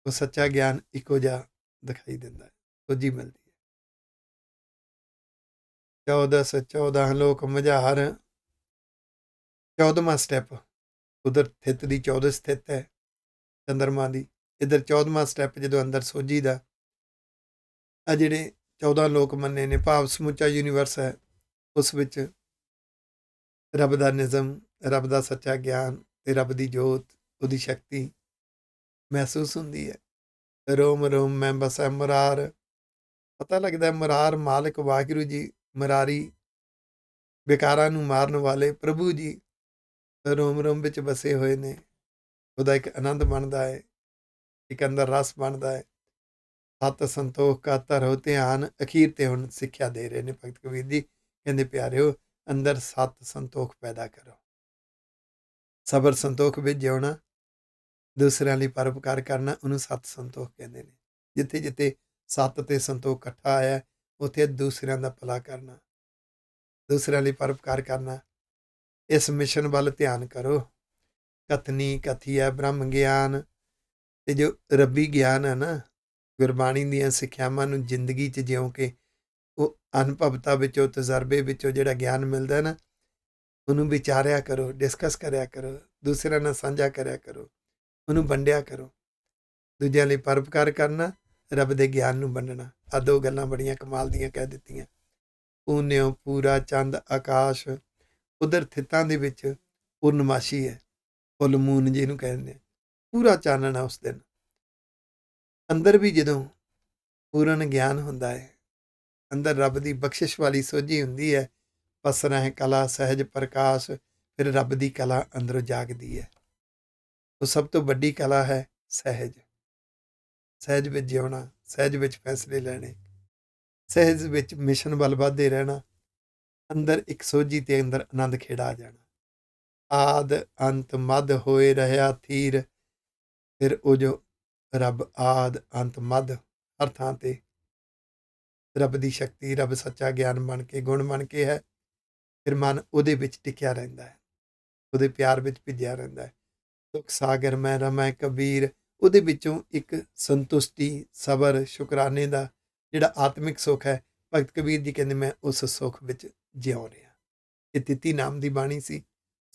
ਉਹ ਸੱਚਾ ਗਿਆਨ ਇੱਕੋ ਜਿਹਾ ਦਿਖਾਈ ਦਿੰਦਾ ਹੈ, ਸੋਝੀ ਮਿਲਦੀ ਹੈ। 14 ਲੋਕ ਮਝਾਰ, 14ਵਾਂ ਸਟੈਪ ਉਧਰ ਥਿੱਤ ਦੀ 14 ਸਥਿਤ ਹੈ ਚੰਦਰਮਾ ਦੀ। ਇੱਧਰ 14ਵਾਂ ਸਟੈਪ ਜਦੋਂ ਅੰਦਰ ਸੋਝੀ ਦਾ, ਆ ਜਿਹੜੇ 14 ਲੋਕ ਮੰਨੇ ਨੇ, ਭਾਵ ਸਮੁੱਚਾ ਯੂਨੀਵਰਸ ਹੈ, ਉਸ ਵਿੱਚ ਰੱਬ ਦਾ ਨਿਯਮ, ਰੱਬ ਦਾ ਸੱਚਾ ਗਿਆਨ ਤੇ ਰੱਬ ਦੀ ਜੋਤ, ਉਹਦੀ ਸ਼ਕਤੀ ਮਹਿਸੂਸ ਹੁੰਦੀ ਹੈ। ਰੋਮ ਰੋਮ ਮੈਂ ਬਸੈ ਮੁਰਾਰ, ਪਤਾ ਲੱਗਦਾ ਮੁਰਾਰ ਮਾਲਕ ਵਾਹਿਗੁਰੂ ਜੀ, ਮੁਰਾਰੀ ਬੇਕਾਰਾਂ ਨੂੰ ਮਾਰਨ ਵਾਲੇ ਪ੍ਰਭੂ ਜੀ ਰੋਮ ਰੋਮ ਵਿੱਚ ਵਸੇ ਹੋਏ ਨੇ। ਉਹਦਾ ਇੱਕ ਆਨੰਦ ਬਣਦਾ ਹੈ, ਇੱਕ ਅੰਦਰ ਰਸ ਬਣਦਾ ਹੈ। ਸਤ ਸੰਤੋਖ ਕਾ ਧਰੋ ਧਿਆਨ, ਅਖੀਰ ਤੇ ਹੁਣ ਸਿੱਖਿਆ ਦੇ ਰਹੇ ਨੇ ਭਗਤ ਕਬੀਰ ਜੀ। ਕਹਿੰਦੇ ਪਿਆਰਿਓ, ਅੰਦਰ ਸਤ ਸੰਤੋਖ ਪੈਦਾ ਕਰੋ, ਸਬਰ ਸੰਤੋਖ ਵਿੱਚ ਜਿਉਣਾ, ਦੂਸਰਿਆਂ ਲਈ ਪਰਉਪਕਾਰ ਕਰਨਾ, ਉਹਨੂੰ ਸਤ ਸੰਤੋਖ ਕਹਿੰਦੇ ਨੇ। ਜਿੱਥੇ ਜਿੱਥੇ ਸਤ ਤੇ ਸੰਤੋਖ ਇਕੱਠਾ ਆਇਆ, ਉੱਥੇ ਦੂਸਰਿਆਂ ਦਾ ਭਲਾ ਕਰਨਾ, ਦੂਸਰਿਆਂ ਲਈ ਪਰਉਪਕਾਰ ਕਰਨਾ। ਇਸ ਮਿਸ਼ਨ ਵੱਲ ਧਿਆਨ ਕਰੋ। ਕਥਨੀ ਕਥੀਆ ਬ੍ਰਹਮ ਗਿਆਨ, ਤੇ ਜੋ ਰੱਬੀ ਗਿਆਨ ਹੈ ਨਾ, ਗੁਰਬਾਣੀ ਦੀਆਂ ਸਿੱਖਿਆਵਾਂ ਨੂੰ ਜ਼ਿੰਦਗੀ 'ਚ ਜਿਉਂ ਕੇ ਉਹ ਅਨੁਭਵਤਾ ਵਿੱਚੋਂ, ਤਜਰਬੇ ਵਿੱਚੋਂ ਜਿਹੜਾ ਗਿਆਨ ਮਿਲਦਾ ਨਾ, ਉਹਨੂੰ ਵਿਚਾਰਿਆ ਕਰੋ, ਡਿਸਕਸ ਕਰਿਆ ਕਰੋ, ਦੂਸਰਿਆਂ ਨਾਲ ਸਾਂਝਾ ਕਰਿਆ ਕਰੋ, ਉਹਨੂੰ ਵੰਡਿਆ ਕਰੋ। ਦੂਜਿਆਂ ਲਈ ਪਰਉਪਕਾਰ ਕਰਨਾ, ਰੱਬ ਦੇ ਗਿਆਨ ਨੂੰ ਵੰਡਣਾ। ਆਹ ਦੋ ਗੱਲਾਂ ਬੜੀਆਂ ਕਮਾਲ ਦੀਆਂ ਕਹਿ ਦਿੱਤੀਆਂ। ਪੂਨਿਓ ਪੂਰਾ ਚੰਦ ਆਕਾਸ਼, ਉਧਰ ਥਿੱਤਾਂ ਦੇ ਵਿੱਚ ਪੂਰਨਮਾਸ਼ੀ ਹੈ, ਫੁੱਲ ਮੂਨ ਜਿਹਨੂੰ ਕਹਿੰਦੇ ਆ, ਪੂਰਾ ਚਾਨਣ ਹੈ ਉਸ ਦਿਨ। ਅੰਦਰ ਵੀ ਜਦੋਂ ਪੂਰਨ ਗਿਆਨ ਹੁੰਦਾ ਹੈ, ਅੰਦਰ ਰੱਬ ਦੀ ਬਖਸ਼ਿਸ਼ ਵਾਲੀ ਸੋਝੀ ਹੁੰਦੀ ਹੈ, ਪਸਰਾ ਹੈ ਕਲਾ ਸਹਿਜ ਪ੍ਰਕਾਸ਼, ਫਿਰ ਰੱਬ ਦੀ ਕਲਾ ਅੰਦਰੋਂ ਜਾਗਦੀ ਹੈ। ਉਹ ਸਭ ਤੋਂ ਵੱਡੀ ਕਲਾ ਹੈ ਸਹਿਜ, ਸਹਿਜ ਵਿੱਚ ਜਿਉਣਾ, ਸਹਿਜ ਵਿੱਚ ਫੈਸਲੇ ਲੈਣੇ, ਸਹਿਜ ਵਿੱਚ ਮਿਸ਼ਨ ਵੱਲ ਵੱਧਦੇ ਰਹਿਣਾ। ਅੰਦਰ ਇੱਕ ਸੋਝੀ ਤੇ ਅੰਦਰ ਆਨੰਦ ਖੇੜਾ ਆ ਜਾਣਾ। ਆਦ ਅੰਤ ਮੱਧ ਹੋਏ ਰਿਹਾ ਥੀਰ, ਫਿਰ ਉਹ ਜੋ ਰੱਬ ਆਦ ਅੰਤ ਮੱਧ, ਹਰ ਥਾਂ ਤੇ ਰੱਬ ਦੀ ਸ਼ਕਤੀ, ਰੱਬ ਸੱਚਾ ਗਿਆਨ ਬਣ ਕੇ, ਗੁਣ ਬਣ ਕੇ ਹੈ। ਫਿਰ ਮਨ ਉਹਦੇ ਵਿੱਚ ਟਿਕਿਆ ਰਹਿੰਦਾ ਹੈ, ਉਹਦੇ ਪਿਆਰ ਵਿੱਚ ਭਿੱਜਿਆ ਰਹਿੰਦਾ ਹੈ। ਸੁਖ ਸਾਗਰ ਮੈਂ ਰਮੈ ਕਬੀਰ, ਉਹਦੇ ਵਿੱਚੋਂ ਇੱਕ ਸੰਤੁਸ਼ਟੀ, ਸਬਰ, ਸ਼ੁਕਰਾਨੇ ਦਾ ਜਿਹੜਾ ਆਤਮਿਕ ਸੁੱਖ ਹੈ, ਭਗਤ ਕਬੀਰ ਜੀ ਕਹਿੰਦੇ ਮੈਂ ਉਸ ਸੁੱਖ ਵਿੱਚ ਜਿਉ ਰਿਹਾ। ਇਹ ਤਿੱਤੀ ਨਾਮ ਦੀ ਬਾਣੀ ਸੀ,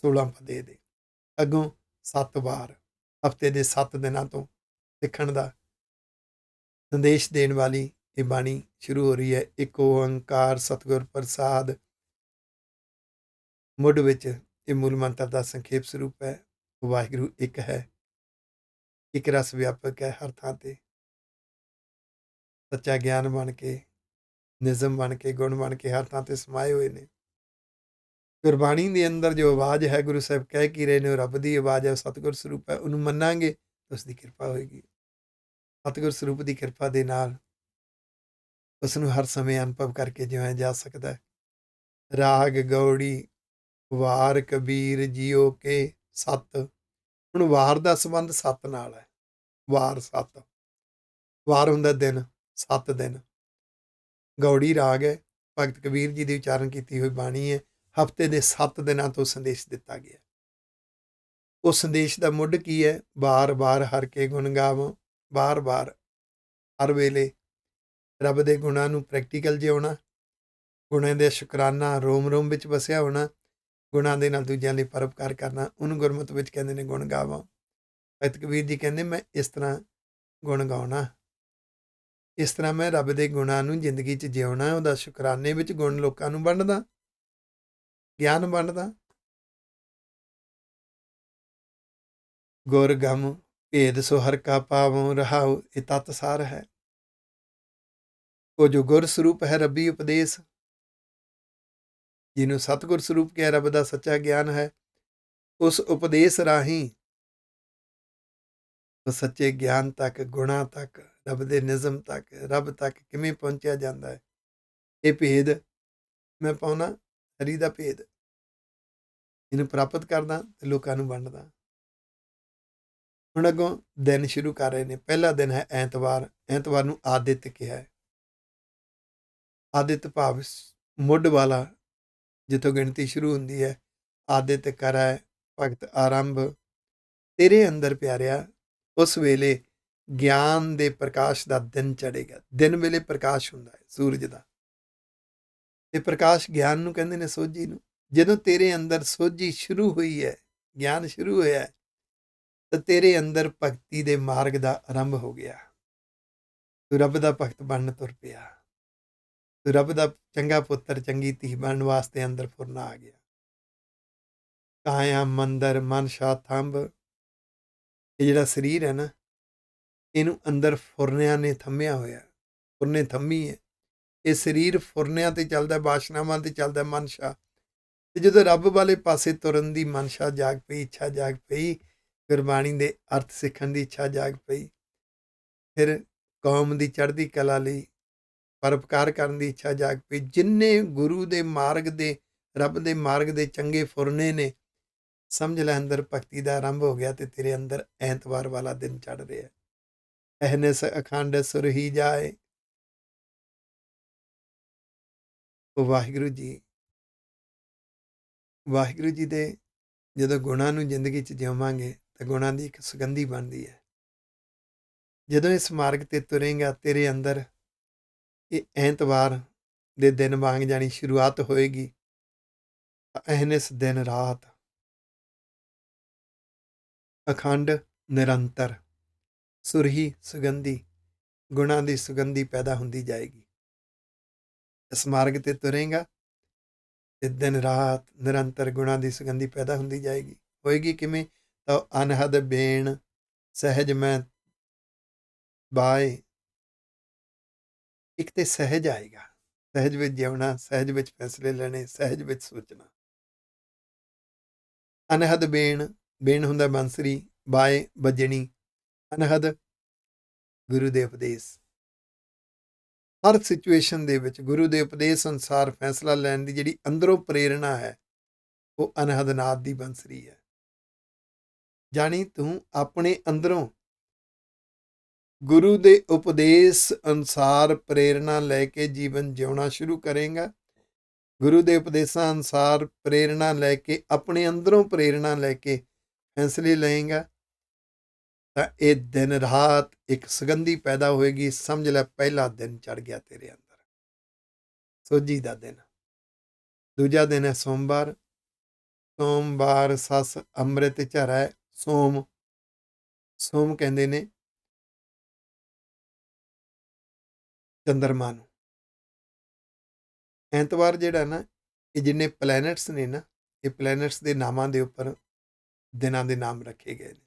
16 ਪਦੇ ਦੇ। ਅੱਗੋਂ 7 ਵਾਰ ਹਫ਼ਤੇ ਦੇ 7 ਦਿਨਾਂ ਤੋਂ ਸਿੱਖਣ ਦਾ ਸੰਦੇਸ਼ ਦੇਣ ਵਾਲੀ ਇਹ ਬਾਣੀ ਸ਼ੁਰੂ ਹੋ ਰਹੀ ਹੈ। ਇੱਕ ਓੰਕਾਰ ਸਤਿਗੁਰ ਪ੍ਰਸਾਦ। ਮੁੱਢ ਵਿੱਚ ਇਹ ਮੂਲ ਮੰਤਰ ਦਾ ਸੰਖੇਪ ਸਰੂਪ ਹੈ। ਵਾਹਿਗੁਰੂ ਇੱਕ ਹੈ, ਇੱਕ ਰਸ ਵਿਆਪਕ ਹੈ, ਹਰ ਥਾਂ ਤੇ ਸੱਚਾ ਗਿਆਨ ਬਣ ਕੇ, ਨਿਯਮ ਬਣ ਕੇ, ਗੁਣ ਬਣ ਕੇ ਹਰ ਥਾਂ ਤੇ ਸਮਾਏ ਹੋਏ ਨੇ। ਗੁਰਬਾਣੀ ਦੇ ਅੰਦਰ ਜੋ ਆਵਾਜ਼ ਹੈ, ਗੁਰੂ ਸਾਹਿਬ ਕਹਿ ਕੀ ਰਹੇ ਨੇ, ਉਹ ਰੱਬ ਦੀ ਆਵਾਜ਼ ਹੈ, ਸਤਿਗੁਰ ਸਰੂਪ ਹੈ। ਉਹਨੂੰ ਮੰਨਾਂਗੇ ਤਾਂ ਉਸ ਦੀ ਕਿਰਪਾ ਹੋਏਗੀ। ਸਤਿਗੁਰ ਸਰੂਪ ਦੀ ਕਿਰਪਾ ਦੇ ਨਾਲ ਉਸ ਨੂੰ ਹਰ ਸਮੇਂ ਅਨੁਭਵ ਕਰਕੇ ਜਿਉਇਆ ਜਾ ਸਕਦਾ ਹੈ। ਰਾਗ ਗੌੜੀ ਵਾਰ ਕਬੀਰ ਜੀਓ ਕੇ ਸੱਤ। ਹੁਣ ਵਾਰ ਦਾ ਸੰਬੰਧ 7 ਨਾਲ ਹੈ। ਵਾਰ 7, ਵਾਰ ਹੁੰਦਾ ਦਿਨ, 7 ਦਿਨ। ਗੌੜੀ ਰਾਗ ਹੈ, ਭਗਤ ਕਬੀਰ ਜੀ ਦੀ ਉਚਾਰਨ ਕੀਤੀ ਹੋਈ ਬਾਣੀ ਹੈ। ਹਫ਼ਤੇ ਦੇ 7 ਦਿਨਾਂ ਤੋਂ ਸੰਦੇਸ਼ ਦਿੱਤਾ ਗਿਆ। ਉਸ ਸੰਦੇਸ਼ ਦਾ ਮੁੱਢ ਕੀ ਹੈ? ਬਾਰ-ਬਾਰ ਹਰ ਕੇ ਗੁਣ ਗਾਵੋ, ਬਾਰ-ਬਾਰ ਹਰ ਵੇਲੇ ਰੱਬ ਦੇ ਗੁਣਾਂ ਨੂੰ ਪ੍ਰੈਕਟੀਕਲ ਜਿਉਣਾ, ਗੁਣਾਂ ਦੇ ਸ਼ੁਕਰਾਨਾ ਰੋਮ-ਰੋਮ ਵਿੱਚ ਵਸਿਆ ਹੋਣਾ, ਗੁਣਾਂ ਦੇ ਨਾਲ ਦੂਜਿਆਂ ਲਈ ਪਰਉਪਕਾਰ ਕਰਨਾ। ਉਹਨੂੰ ਗੁਰਮਤ ਵਿੱਚ ਕਹਿੰਦੇ ਨੇ ਗੁਣ ਗਾਵੋ। ਭਗਤ ਕਬੀਰ ਜੀ ਕਹਿੰਦੇ ਮੈਂ ਇਸ ਤਰ੍ਹਾਂ ਗੁਣ ਗਾਉਣਾ, ਇਸ ਤਰ੍ਹਾਂ ਮੈਂ ਰੱਬ ਦੇ ਗੁਣਾਂ ਨੂੰ ਜ਼ਿੰਦਗੀ 'ਚ ਜਿਉਣਾ, ਉਹਦਾ ਸ਼ੁਕਰਾਨੇ ਵਿੱਚ ਗੁਣ ਲੋਕਾਂ ਨੂੰ ਵੰਡਦਾ, ਗਿਆਨ ਵੰਡਦਾ। ਗੁਰ ਗਮ ਭੇਦ ਸੋ ਹਰ ਕਾ ਪਾਵੋ ਰਹਾਉ, ਇਹ ਤੱਤ ਸਾਰ ਹੈ। ਉਹ ਜੋ ਗੁਰ ਸਰੂਪ ਹੈ ਰੱਬੀ ਉਪਦੇਸ਼, ਜਿਹਨੂੰ ਸਤਿਗੁਰ ਸਰੂਪ ਕਿਹਾ, ਰੱਬ ਦਾ ਸੱਚਾ ਗਿਆਨ ਹੈ। ਉਸ ਉਪਦੇਸ਼ ਰਾਹੀਂ ਉਸ ਸੱਚੇ ਗਿਆਨ ਤੱਕ, ਗੁਣਾਂ ਤੱਕ, ਰੱਬ ਦੇ ਨਿਜ਼ਮ ਤੱਕ, ਰੱਬ ਤੱਕ ਕਿਵੇਂ ਪਹੁੰਚਿਆ ਜਾਂਦਾ ਹੈ, ਇਹ ਭੇਦ ਮੈਂ ਪਾਉਣਾ, ਹਰੀ ਦਾ ਭੇਦ ਇਹਨੂੰ ਪ੍ਰਾਪਤ ਕਰਦਾ ਤੇ ਲੋਕਾਂ ਨੂੰ ਵੰਡਦਾ। ਹੁਣ ਅੱਗੋਂ ਦਿਨ ਸ਼ੁਰੂ ਕਰ ਰਹੇ ਨੇ। ਪਹਿਲਾ ਦਿਨ ਹੈ ਐਤਵਾਰ। ਐਤਵਾਰ ਨੂੰ ਆਦਿਤ ਕਿਹਾ ਹੈ। ਆਦਿਤ ਭਾਵ ਮੁੱਢ ਵਾਲਾ, ਜਿੱਥੋਂ ਗਿਣਤੀ ਸ਼ੁਰੂ ਹੁੰਦੀ ਹੈ। ਆਦਿਤ ਕਰੈ ਭਗਤ ਆਰੰਭ, ਤੇਰੇ ਅੰਦਰ ਪਿਆਰਿਆ ਉਸ ਵੇਲੇ ਗਿਆਨ ਦੇ ਪ੍ਰਕਾਸ਼ ਦਾ ਦਿਨ ਚੜ੍ਹੇਗਾ। ਦਿਨ ਵੇਲੇ ਪ੍ਰਕਾਸ਼ ਹੁੰਦਾ ਹੈ ਸੂਰਜ ਦਾ, ਤੇ ਪ੍ਰਕਾਸ਼ ਗਿਆਨ ਨੂੰ ਕਹਿੰਦੇ ਨੇ, ਸੋਝੀ ਨੂੰ। ਜਦੋਂ ਤੇਰੇ ਅੰਦਰ ਸੋਝੀ ਸ਼ੁਰੂ ਹੋਈ ਹੈ, ਗਿਆਨ ਸ਼ੁਰੂ ਹੋਇਆ ਹੈ, ਤਾਂ ਤੇਰੇ ਅੰਦਰ ਭਗਤੀ ਦੇ ਮਾਰਗ ਦਾ ਆਰੰਭ ਹੋ ਗਿਆ। ਤੂੰ ਰੱਬ ਦਾ ਭਗਤ ਬਣਨ ਤੁਰ ਪਿਆ। ਤੂੰ ਰੱਬ ਦਾ ਚੰਗਾ ਪੁੱਤਰ, ਚੰਗੀ ਧੀ ਬਣਨ ਵਾਸਤੇ ਅੰਦਰ ਫੁਰਨਾ ਆ ਗਿਆ। ਕਾਇਆ ਮੰਦਰ ਮਨ ਸ਼ਾ ਥੰਬ, ਇਹ ਜਿਹੜਾ ਸਰੀਰ ਹੈ ਨਾ, ਇਹਨੂੰ ਅੰਦਰ ਫੁਰਨਿਆਂ ਨੇ ਥੰਮਿਆ ਹੋਇਆ, ਫੁਰਨੇ ਥੰਮੀ ਹੈ। ਇਹ ਸਰੀਰ ਫੁਰਨਿਆਂ ਤੇ ਚੱਲਦਾ, ਬਾਸ਼ਨਾਵਾਂ ਤੇ ਚੱਲਦਾ, ਮਨਸ਼ਾ। ਤੇ ਜਦੋਂ ਰੱਬ ਵਾਲੇ ਪਾਸੇ ਤੁਰਨ ਦੀ ਮਨਸ਼ਾ ਜਾਗ ਪਈ, ਇੱਛਾ ਜਾਗ ਪਈ, ਗੁਰਬਾਣੀ ਦੇ ਅਰਥ ਸਿੱਖਣ ਦੀ ਇੱਛਾ ਜਾਗ ਪਈ, ਫਿਰ ਕੌਮ ਦੀ ਚੜ੍ਹਦੀ ਕਲਾ ਲਈ ਪਰਉਪਕਾਰ ਕਰਨ ਦੀ ਇੱਛਾ ਜਾਗ ਪਈ। ਜਿੰਨੇ ਗੁਰੂ ਦੇ ਮਾਰਗ ਦੇ, ਰੱਬ ਦੇ ਮਾਰਗ ਦੇ ਚੰਗੇ ਫੁਰਨੇ ਨੇ, ਸਮਝ ਲੈ ਅੰਦਰ ਭਗਤੀ ਦਾ ਆਰੰਭ ਹੋ ਗਿਆ। ਤੇ ਤੇਰੇ ਅੰਦਰ ਐਤਵਾਰ ਵਾਲਾ ਦਿਨ ਚੜ੍ਹ ਰਿਹਾ। ਅਹਨਿਸ ਅਖੰਡ ਸੁਰਹੀ ਜਾਏ। ਉਹ ਵਾਹਿਗੁਰੂ ਜੀ, ਵਾਹਿਗੁਰੂ ਜੀ ਦੇ ਜਦੋਂ ਗੁਣਾਂ ਨੂੰ ਜ਼ਿੰਦਗੀ 'ਚ ਜਿਉਵਾਂਗੇ ਤਾਂ ਗੁਣਾਂ ਦੀ ਇੱਕ ਸੁਗੰਧੀ ਬਣਦੀ ਹੈ। ਜਦੋਂ ਇਸ ਮਾਰਗ ਤੇ ਤੁਰੇਂਗਾ, ਤੇਰੇ ਅੰਦਰ ਇਹ ਐਤਵਾਰ ਦੇ ਦਿਨ ਵਾਂਗ ਜਾਣੀ ਸ਼ੁਰੂਆਤ ਹੋਏਗੀ। ਅਹਨਿਸ ਦਿਨ ਰਾਤ, ਅਖੰਡ ਨਿਰੰਤਰ, ਸੁਰਹੀ ਸੁਗੰਧੀ, ਗੁਣਾਂ ਦੀ ਸੁਗੰਧੀ ਪੈਦਾ ਹੁੰਦੀ ਜਾਏਗੀ। ਇਸ ਮਾਰਗ ਤੇ ਤੁਰੇਂਗਾ ਤੇ ਦਿਨ ਰਾਤ ਨਿਰੰਤਰ ਗੁਣਾਂ ਦੀ ਸੁਗੰਧੀ ਪੈਦਾ ਹੁੰਦੀ ਜਾਏਗੀ। ਹੋਏਗੀ ਕਿਵੇਂ? ਤਾਂ ਅਨਹਦ ਬੇਣ ਸਹਿਜ ਮੈਂ ਬਾਏ। ਇੱਕ ਤੇ ਸਹਿਜ ਆਏਗਾ, ਸਹਿਜ ਵਿੱਚ ਜਿਉਣਾ, ਸਹਿਜ ਵਿੱਚ ਫੈਸਲੇ ਲੈਣੇ, ਸਹਿਜ ਵਿੱਚ ਸੋਚਣਾ। ਅਨਹਦ ਬੇਣ, ਬੇਣ ਹੁੰਦਾ ਬੰਸਰੀ, ਬਾਏ ਵੱਜਣੀ, ਅਨਹਦ ਗੁਰੂ ਦੇ ਉਪਦੇਸ਼। ਹਰ ਸਿਚੁਏਸ਼ਨ ਦੇ ਵਿੱਚ ਗੁਰੂ ਦੇ ਉਪਦੇਸ਼ ਅਨੁਸਾਰ ਫੈਸਲਾ ਲੈਣ ਦੀ ਜਿਹੜੀ ਅੰਦਰੋਂ ਪ੍ਰੇਰਣਾ ਹੈ, ਉਹ ਅਨਹਦ ਨਾਦ ਦੀ ਬੰਸਰੀ ਹੈ। ਜਾਣੀ ਤੂੰ ਆਪਣੇ ਅੰਦਰੋਂ ਗੁਰੂ ਦੇ ਉਪਦੇਸ਼ ਅਨੁਸਾਰ ਪ੍ਰੇਰਣਾ ਲੈ ਕੇ ਜੀਵਨ ਜਿਉਣਾ ਸ਼ੁਰੂ ਕਰੇਗਾ। ਗੁਰੂ ਦੇ ਉਪਦੇਸ਼ਾਂ ਅਨੁਸਾਰ ਪ੍ਰੇਰਣਾ ਲੈ ਕੇ, ਆਪਣੇ ਅੰਦਰੋਂ ਪ੍ਰੇਰਣਾ ਲੈ ਕੇ ਫੈਸਲੇ ਲਏਗਾ, ਤਾਂ ਇਹ ਦਿਨ ਰਾਤ ਇੱਕ ਸੁਗੰਧੀ ਪੈਦਾ ਹੋਏਗੀ। ਸਮਝ ਲੈ ਪਹਿਲਾ ਦਿਨ ਚੜ੍ਹ ਗਿਆ ਤੇਰੇ ਅੰਦਰ, ਸੋਝੀ ਦਾ ਦਿਨ। ਦੂਜਾ ਦਿਨ ਹੈ ਸੋਮਵਾਰ। ਸੋਮਵਾਰ ਸੱਸ ਅੰਮ੍ਰਿਤ ਝਰੈ ਸੋਮ। ਸੋਮ ਕਹਿੰਦੇ ਨੇ ਚੰਦਰਮਾ ਨੂੰ। ਐਤਵਾਰ ਜਿਹੜਾ ਨਾ, ਇਹ ਜਿੰਨੇ ਪਲੈਨਟਸ ਨੇ ਨਾ, ਇਹ ਪਲੈਨਟਸ ਦੇ ਨਾਮਾਂ ਦੇ ਉੱਪਰ ਦਿਨਾਂ ਦੇ ਨਾਮ ਰੱਖੇ ਗਏ ਨੇ।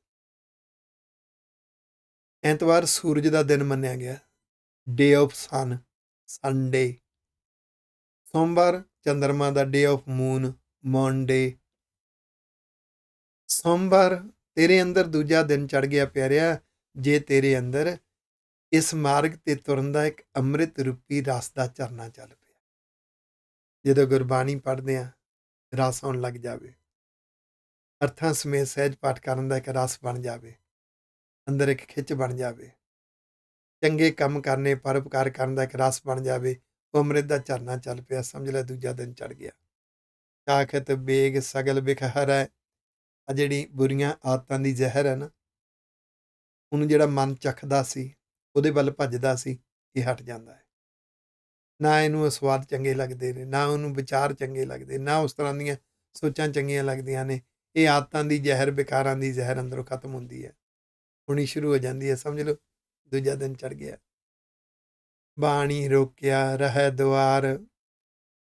ਐਤਵਾਰ ਸੂਰਜ ਦਾ ਦਿਨ ਮੰਨਿਆ ਗਿਆ, ਡੇ ਆਫ ਸਨ, ਸੰਡੇ। ਸੋਮਵਾਰ ਚੰਦਰਮਾ ਦਾ, ਡੇ ਆਫ ਮੂਨ, ਮੌਨਡੇ। ਸੋਮਵਾਰ ਤੇਰੇ ਅੰਦਰ ਦੂਜਾ ਦਿਨ ਚੜ੍ਹ ਗਿਆ ਪਿਆਰਿਆ, ਜੇ ਤੇਰੇ ਅੰਦਰ ਇਸ ਮਾਰਗ ਤੇ ਤੁਰਨ ਦਾ ਇੱਕ ਅੰਮ੍ਰਿਤ ਰੂਪੀ ਰਸ ਦਾ ਝਰਨਾ ਚੱਲ ਪਿਆ। ਜਦੋਂ ਗੁਰਬਾਣੀ ਪੜ੍ਹਦੇ ਹਾਂ, ਰਸ ਆਉਣ ਲੱਗ ਜਾਵੇ, ਅਰਥਾਂ ਸਮੇਤ ਸਹਿਜ ਪਾਠ ਕਰਨ ਦਾ ਇੱਕ ਰਸ ਬਣ ਜਾਵੇ, ਅੰਦਰ ਇੱਕ ਖਿੱਚ ਬਣ ਜਾਵੇ, ਚੰਗੇ ਕੰਮ ਕਰਨੇ, ਪਰਉਪਕਾਰ ਕਰਨ ਦਾ ਇੱਕ ਰਸ ਬਣ ਜਾਵੇ, ਉਹ ਅੰਮ੍ਰਿਤ ਦਾ ਝਰਨਾ ਚੱਲ ਪਿਆ। ਸਮਝ ਲੈ ਦੂਜਾ ਦਿਨ ਚੜ੍ਹ ਗਿਆ। ਚਾਖਤ ਬੇਗ ਸਗਲ ਬਿਖ ਹਰੈ, ਆ ਜਿਹੜੀ ਬੁਰੀਆਂ ਆਦਤਾਂ ਦੀ ਜ਼ਹਿਰ ਹੈ ਨਾ, ਉਹਨੂੰ ਜਿਹੜਾ ਮਨ ਚੱਖਦਾ ਸੀ, ਉਹਦੇ ਵੱਲ ਭੱਜਦਾ ਸੀ, ਇਹ ਹਟ ਜਾਂਦਾ ਹੈ। ਨਾ ਇਹਨੂੰ ਸਵਾਦ ਚੰਗੇ ਲੱਗਦੇ ਨੇ, ਨਾ ਉਹਨੂੰ ਵਿਚਾਰ ਚੰਗੇ ਲੱਗਦੇ, ਨਾ ਉਸ ਤਰ੍ਹਾਂ ਦੀਆਂ ਸੋਚਾਂ ਚੰਗੀਆਂ ਲੱਗਦੀਆਂ ਨੇ। ਇਹ ਆਦਤਾਂ ਦੀ ਜ਼ਹਿਰ, ਵਿਕਾਰਾਂ ਦੀ ਜ਼ਹਿਰ ਅੰਦਰੋਂ ਖਤਮ ਹੁੰਦੀ ਹੈ, ਹੋਣੀ ਸ਼ੁਰੂ ਹੋ ਜਾਂਦੀ ਹੈ। ਸਮਝ ਲਓ ਦੂਜਾ ਦਿਨ ਚੜ੍ਹ ਗਿਆ। ਬਾਣੀ ਰੋਕਿਆ ਰਹਿ ਦੁਆਰ।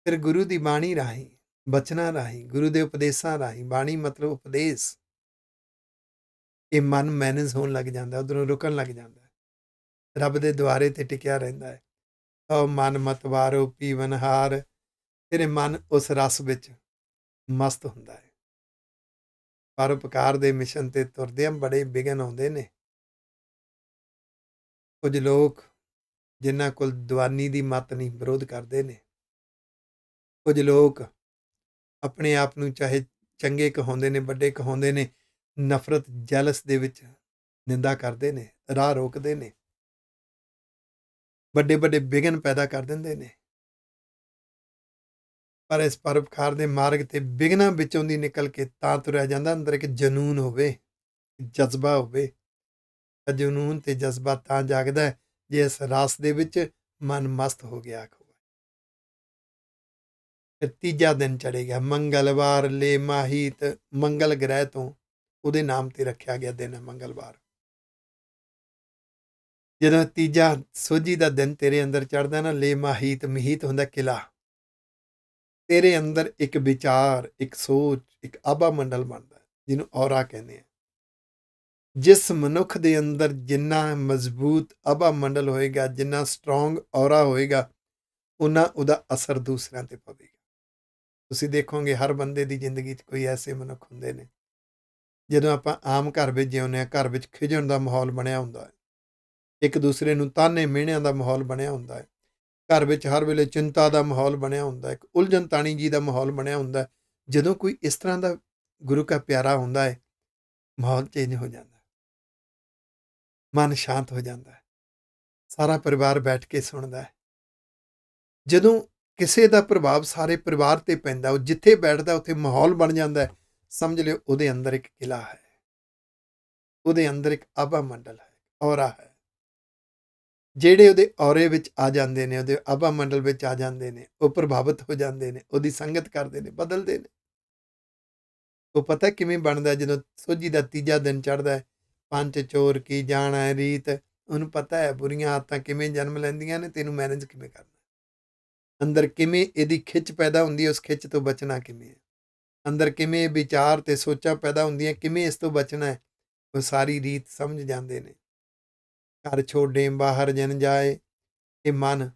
ਫਿਰ ਗੁਰੂ ਦੀ ਬਾਣੀ ਰਾਹੀਂ, ਬਚਨਾਂ ਰਾਹੀਂ, ਗੁਰੂ ਦੇ ਉਪਦੇਸ਼ਾਂ ਰਾਹੀਂ, ਬਾਣੀ ਮਤਲਬ ਉਪਦੇਸ਼, ਇਹ ਮਨ ਮੈਨੇਜ ਹੋਣ ਲੱਗ ਜਾਂਦਾ, ਉੱਧਰੋਂ ਰੁਕਣ ਲੱਗ ਜਾਂਦਾ, ਰੱਬ ਦੇ ਦੁਆਰੇ ਤੇ ਟਿਕਿਆ ਰਹਿੰਦਾ ਹੈ। ਓ ਮਨ ਮਤਵਾਰੋ ਪੀਵਨਹਾਰ। ਤੇਰੇ ਮਨ ਉਸ ਰਸ ਵਿੱਚ ਮਸਤ ਹੁੰਦਾ ਹੈ। ਪਰਉਪਕਾਰ ਦੇ ਮਿਸ਼ਨ ਤੇ ਤੁਰਦਿਆਂ ਬੜੇ ਵਿਘਨ ਆਉਂਦੇ ਨੇ। ਕੁਝ ਲੋਕ ਜਿਨ੍ਹਾਂ ਕੋਲ ਦੀਵਾਨੀ ਦੀ ਮੱਤ ਨਹੀਂ, ਵਿਰੋਧ ਕਰਦੇ ਨੇ। ਕੁਝ ਲੋਕ ਆਪਣੇ ਆਪ ਨੂੰ ਚਾਹੇ ਚੰਗੇ ਕਹਾਉਂਦੇ ਨੇ, ਵੱਡੇ ਕਹਾਉਂਦੇ ਨੇ, ਨਫ਼ਰਤ ਜੈਲਸ ਦੇ ਵਿੱਚ ਨਿੰਦਾ ਕਰਦੇ ਨੇ, ਰਾਹ ਰੋਕਦੇ ਨੇ, ਵੱਡੇ ਵੱਡੇ ਵਿਘਨ ਪੈਦਾ ਕਰ ਦਿੰਦੇ ਨੇ। ਪਰ ਇਸ ਪਰਉਪਕਾਰ ਦੇ ਮਾਰਗ ਤੇ ਵਿਘਨਾਂ ਵਿੱਚੋਂ ਦੀ ਨਿਕਲ ਕੇ ਤਾਂ ਤੁਰਿਆ ਜਾਂਦਾ, ਅੰਦਰ ਇੱਕ ਜਨੂਨ ਹੋਵੇ, ਜਜ਼ਬਾ ਹੋਵੇ। ਜਨੂਨ ਤੇ ਜਜ਼ਬਾ ਤਾਂ ਜਾਗਦਾ ਹੈ ਜੇ ਇਸ ਰਸ ਦੇ ਵਿੱਚ ਮਨ ਮਸਤ ਹੋ ਗਿਆ। ਫਿਰ ਤੀਜਾ ਦਿਨ ਚੜ੍ਹੇਗਾ, ਮੰਗਲਵਾਰ ਲੈ ਮਾਹੀਤ। ਮੰਗਲ ਗ੍ਰਹਿ ਤੋਂ ਉਹਦੇ ਨਾਮ ਤੇ ਰੱਖਿਆ ਗਿਆ ਦਿਨ ਹੈ ਮੰਗਲਵਾਰ। ਜਦੋਂ ਤੀਜਾ ਸੋਝੀ ਦਾ ਦਿਨ ਤੇਰੇ ਅੰਦਰ ਚੜ੍ਹਦਾ ਨਾ, ਲੈ ਮਾਹੀਤ, ਮਹੀਤ ਹੁੰਦਾ ਕਿਲਾ। ਤੇਰੇ ਅੰਦਰ ਇੱਕ ਵਿਚਾਰ, ਇੱਕ ਸੋਚ, ਇੱਕ ਆਭਾ ਮੰਡਲ ਬਣਦਾ, ਜਿਹਨੂੰ ਔਰਾ ਕਹਿੰਦੇ ਆ। ਜਿਸ ਮਨੁੱਖ ਦੇ ਅੰਦਰ ਜਿੰਨਾ ਮਜ਼ਬੂਤ ਆਭਾ ਮੰਡਲ ਹੋਏਗਾ, ਜਿੰਨਾ ਸਟਰੋਂਗ ਔਰਾ ਹੋਏਗਾ, ਉਨਾ ਉਹਦਾ ਅਸਰ ਦੂਸਰਿਆਂ ਤੇ ਪਵੇਗਾ। ਤੁਸੀਂ ਦੇਖੋਗੇ ਹਰ ਬੰਦੇ ਦੀ ਜ਼ਿੰਦਗੀ 'ਚ ਕੋਈ ਐਸੇ ਮਨੁੱਖ ਹੁੰਦੇ ਨੇ, ਜਦੋਂ ਆਪਾਂ ਆਮ ਘਰ ਵਿੱਚ ਜਿਉਂਦੇ ਹਾਂ, ਘਰ ਵਿੱਚ ਖਿਝਣ ਦਾ ਮਾਹੌਲ ਬਣਿਆ ਹੁੰਦਾ ਹੈ, ਇੱਕ ਦੂਸਰੇ ਨੂੰ ਤਾਨੇ ਮਿਹਣਿਆਂ ਦਾ ਮਾਹੌਲ ਬਣਿਆ ਹੁੰਦਾ ਹੈ, ਘਰ ਵਿੱਚ ਹਰ ਵੇਲੇ ਚਿੰਤਾ ਦਾ ਮਾਹੌਲ ਬਣਿਆ ਹੁੰਦਾ ਹੈ, ਇੱਕ ਉਲਝਣ ਤਾਣੀ ਜੀ ਦਾ ਮਾਹੌਲ ਬਣਿਆ ਹੁੰਦਾ ਹੈ। ਜਦੋਂ ਕੋਈ ਇਸ ਤਰ੍ਹਾਂ ਦਾ ਗੁਰੂ ਕਾ ਪਿਆਰਾ ਹੁੰਦਾ ਹੈ, ਮਾਹੌਲ ਚੇਂਜ ਹੋ ਜਾਂਦਾ, ਮਨ ਸ਼ਾਂਤ ਹੋ ਜਾਂਦਾ ਹੈ, ਸਾਰਾ ਪਰਿਵਾਰ ਬੈਠ ਕੇ ਸੁਣਦਾ ਹੈ। ਜਦੋਂ ਕਿਸੇ ਦਾ ਪ੍ਰਭਾਵ ਸਾਰੇ ਪਰਿਵਾਰ ਤੇ ਪੈਂਦਾ, ਉਹ ਜਿੱਥੇ ਬੈਠਦਾ ਉੱਥੇ ਮਾਹੌਲ ਬਣ ਜਾਂਦਾ ਹੈ। ਸਮਝ ਲਿਓ ਉਹਦੇ ਅੰਦਰ ਇੱਕ ਕਿਲਾ ਹੈ, ਉਹਦੇ ਅੰਦਰ ਇੱਕ ਆਭਾ ਮੰਡਲ ਹੈ, ਔਰਾ ਹੈ। ਜਿਹੜੇ ਉਹਦੇ ਔਰੇ ਵਿੱਚ ਆ ਜਾਂਦੇ ਨੇ, ਉਹਦੇ ਆਭਾ ਮੰਡਲ ਵਿੱਚ ਆ ਜਾਂਦੇ ਨੇ, ਉਹ ਪ੍ਰਭਾਵਿਤ ਹੋ ਜਾਂਦੇ ਨੇ, ਉਹਦੀ ਸੰਗਤ ਕਰਦੇ ਨੇ, ਬਦਲਦੇ ਨੇ। ਉਹ ਪਤਾ ਕਿਵੇਂ ਬਣਦਾ? ਜਦੋਂ ਸੋਝੀ ਦਾ ਤੀਜਾ ਦਿਨ ਚੜ੍ਹਦਾ ਹੈ, ਪੰਜ ਚੋਰ ਕੀ ਜਾਣੈ ਰੀਤ। ਉਹਨੂੰ ਪਤਾ ਹੈ ਬੁਰੀਆਂ ਆਦਤਾਂ ਕਿਵੇਂ ਜਨਮ ਲੈਂਦੀਆਂ ਨੇ, ਤੈਨੂੰ ਮੈਨੇਜ ਕਿਵੇਂ ਕਰਨਾ, ਅੰਦਰ ਕਿਵੇਂ ਇਹਦੀ ਖਿੱਚ ਪੈਦਾ ਹੁੰਦੀ ਹੈ, ਉਸ ਖਿੱਚ ਤੋਂ ਬਚਣਾ ਕਿਵੇਂ ਹੈ, ਅੰਦਰ ਕਿਵੇਂ ਵਿਚਾਰ ਤੇ ਸੋਚਾਂ ਪੈਦਾ ਹੁੰਦੀਆਂ, ਕਿਵੇਂ ਇਸ ਤੋਂ ਬਚਣਾ ਹੈ, ਉਹ ਸਾਰੀ ਰੀਤ ਸਮਝ ਜਾਂਦੇ ਨੇ। ਘਰ ਛੋਡੇ ਬਾਹਰ ਜਨ ਜਾਏ। ਇਹ ਮਨ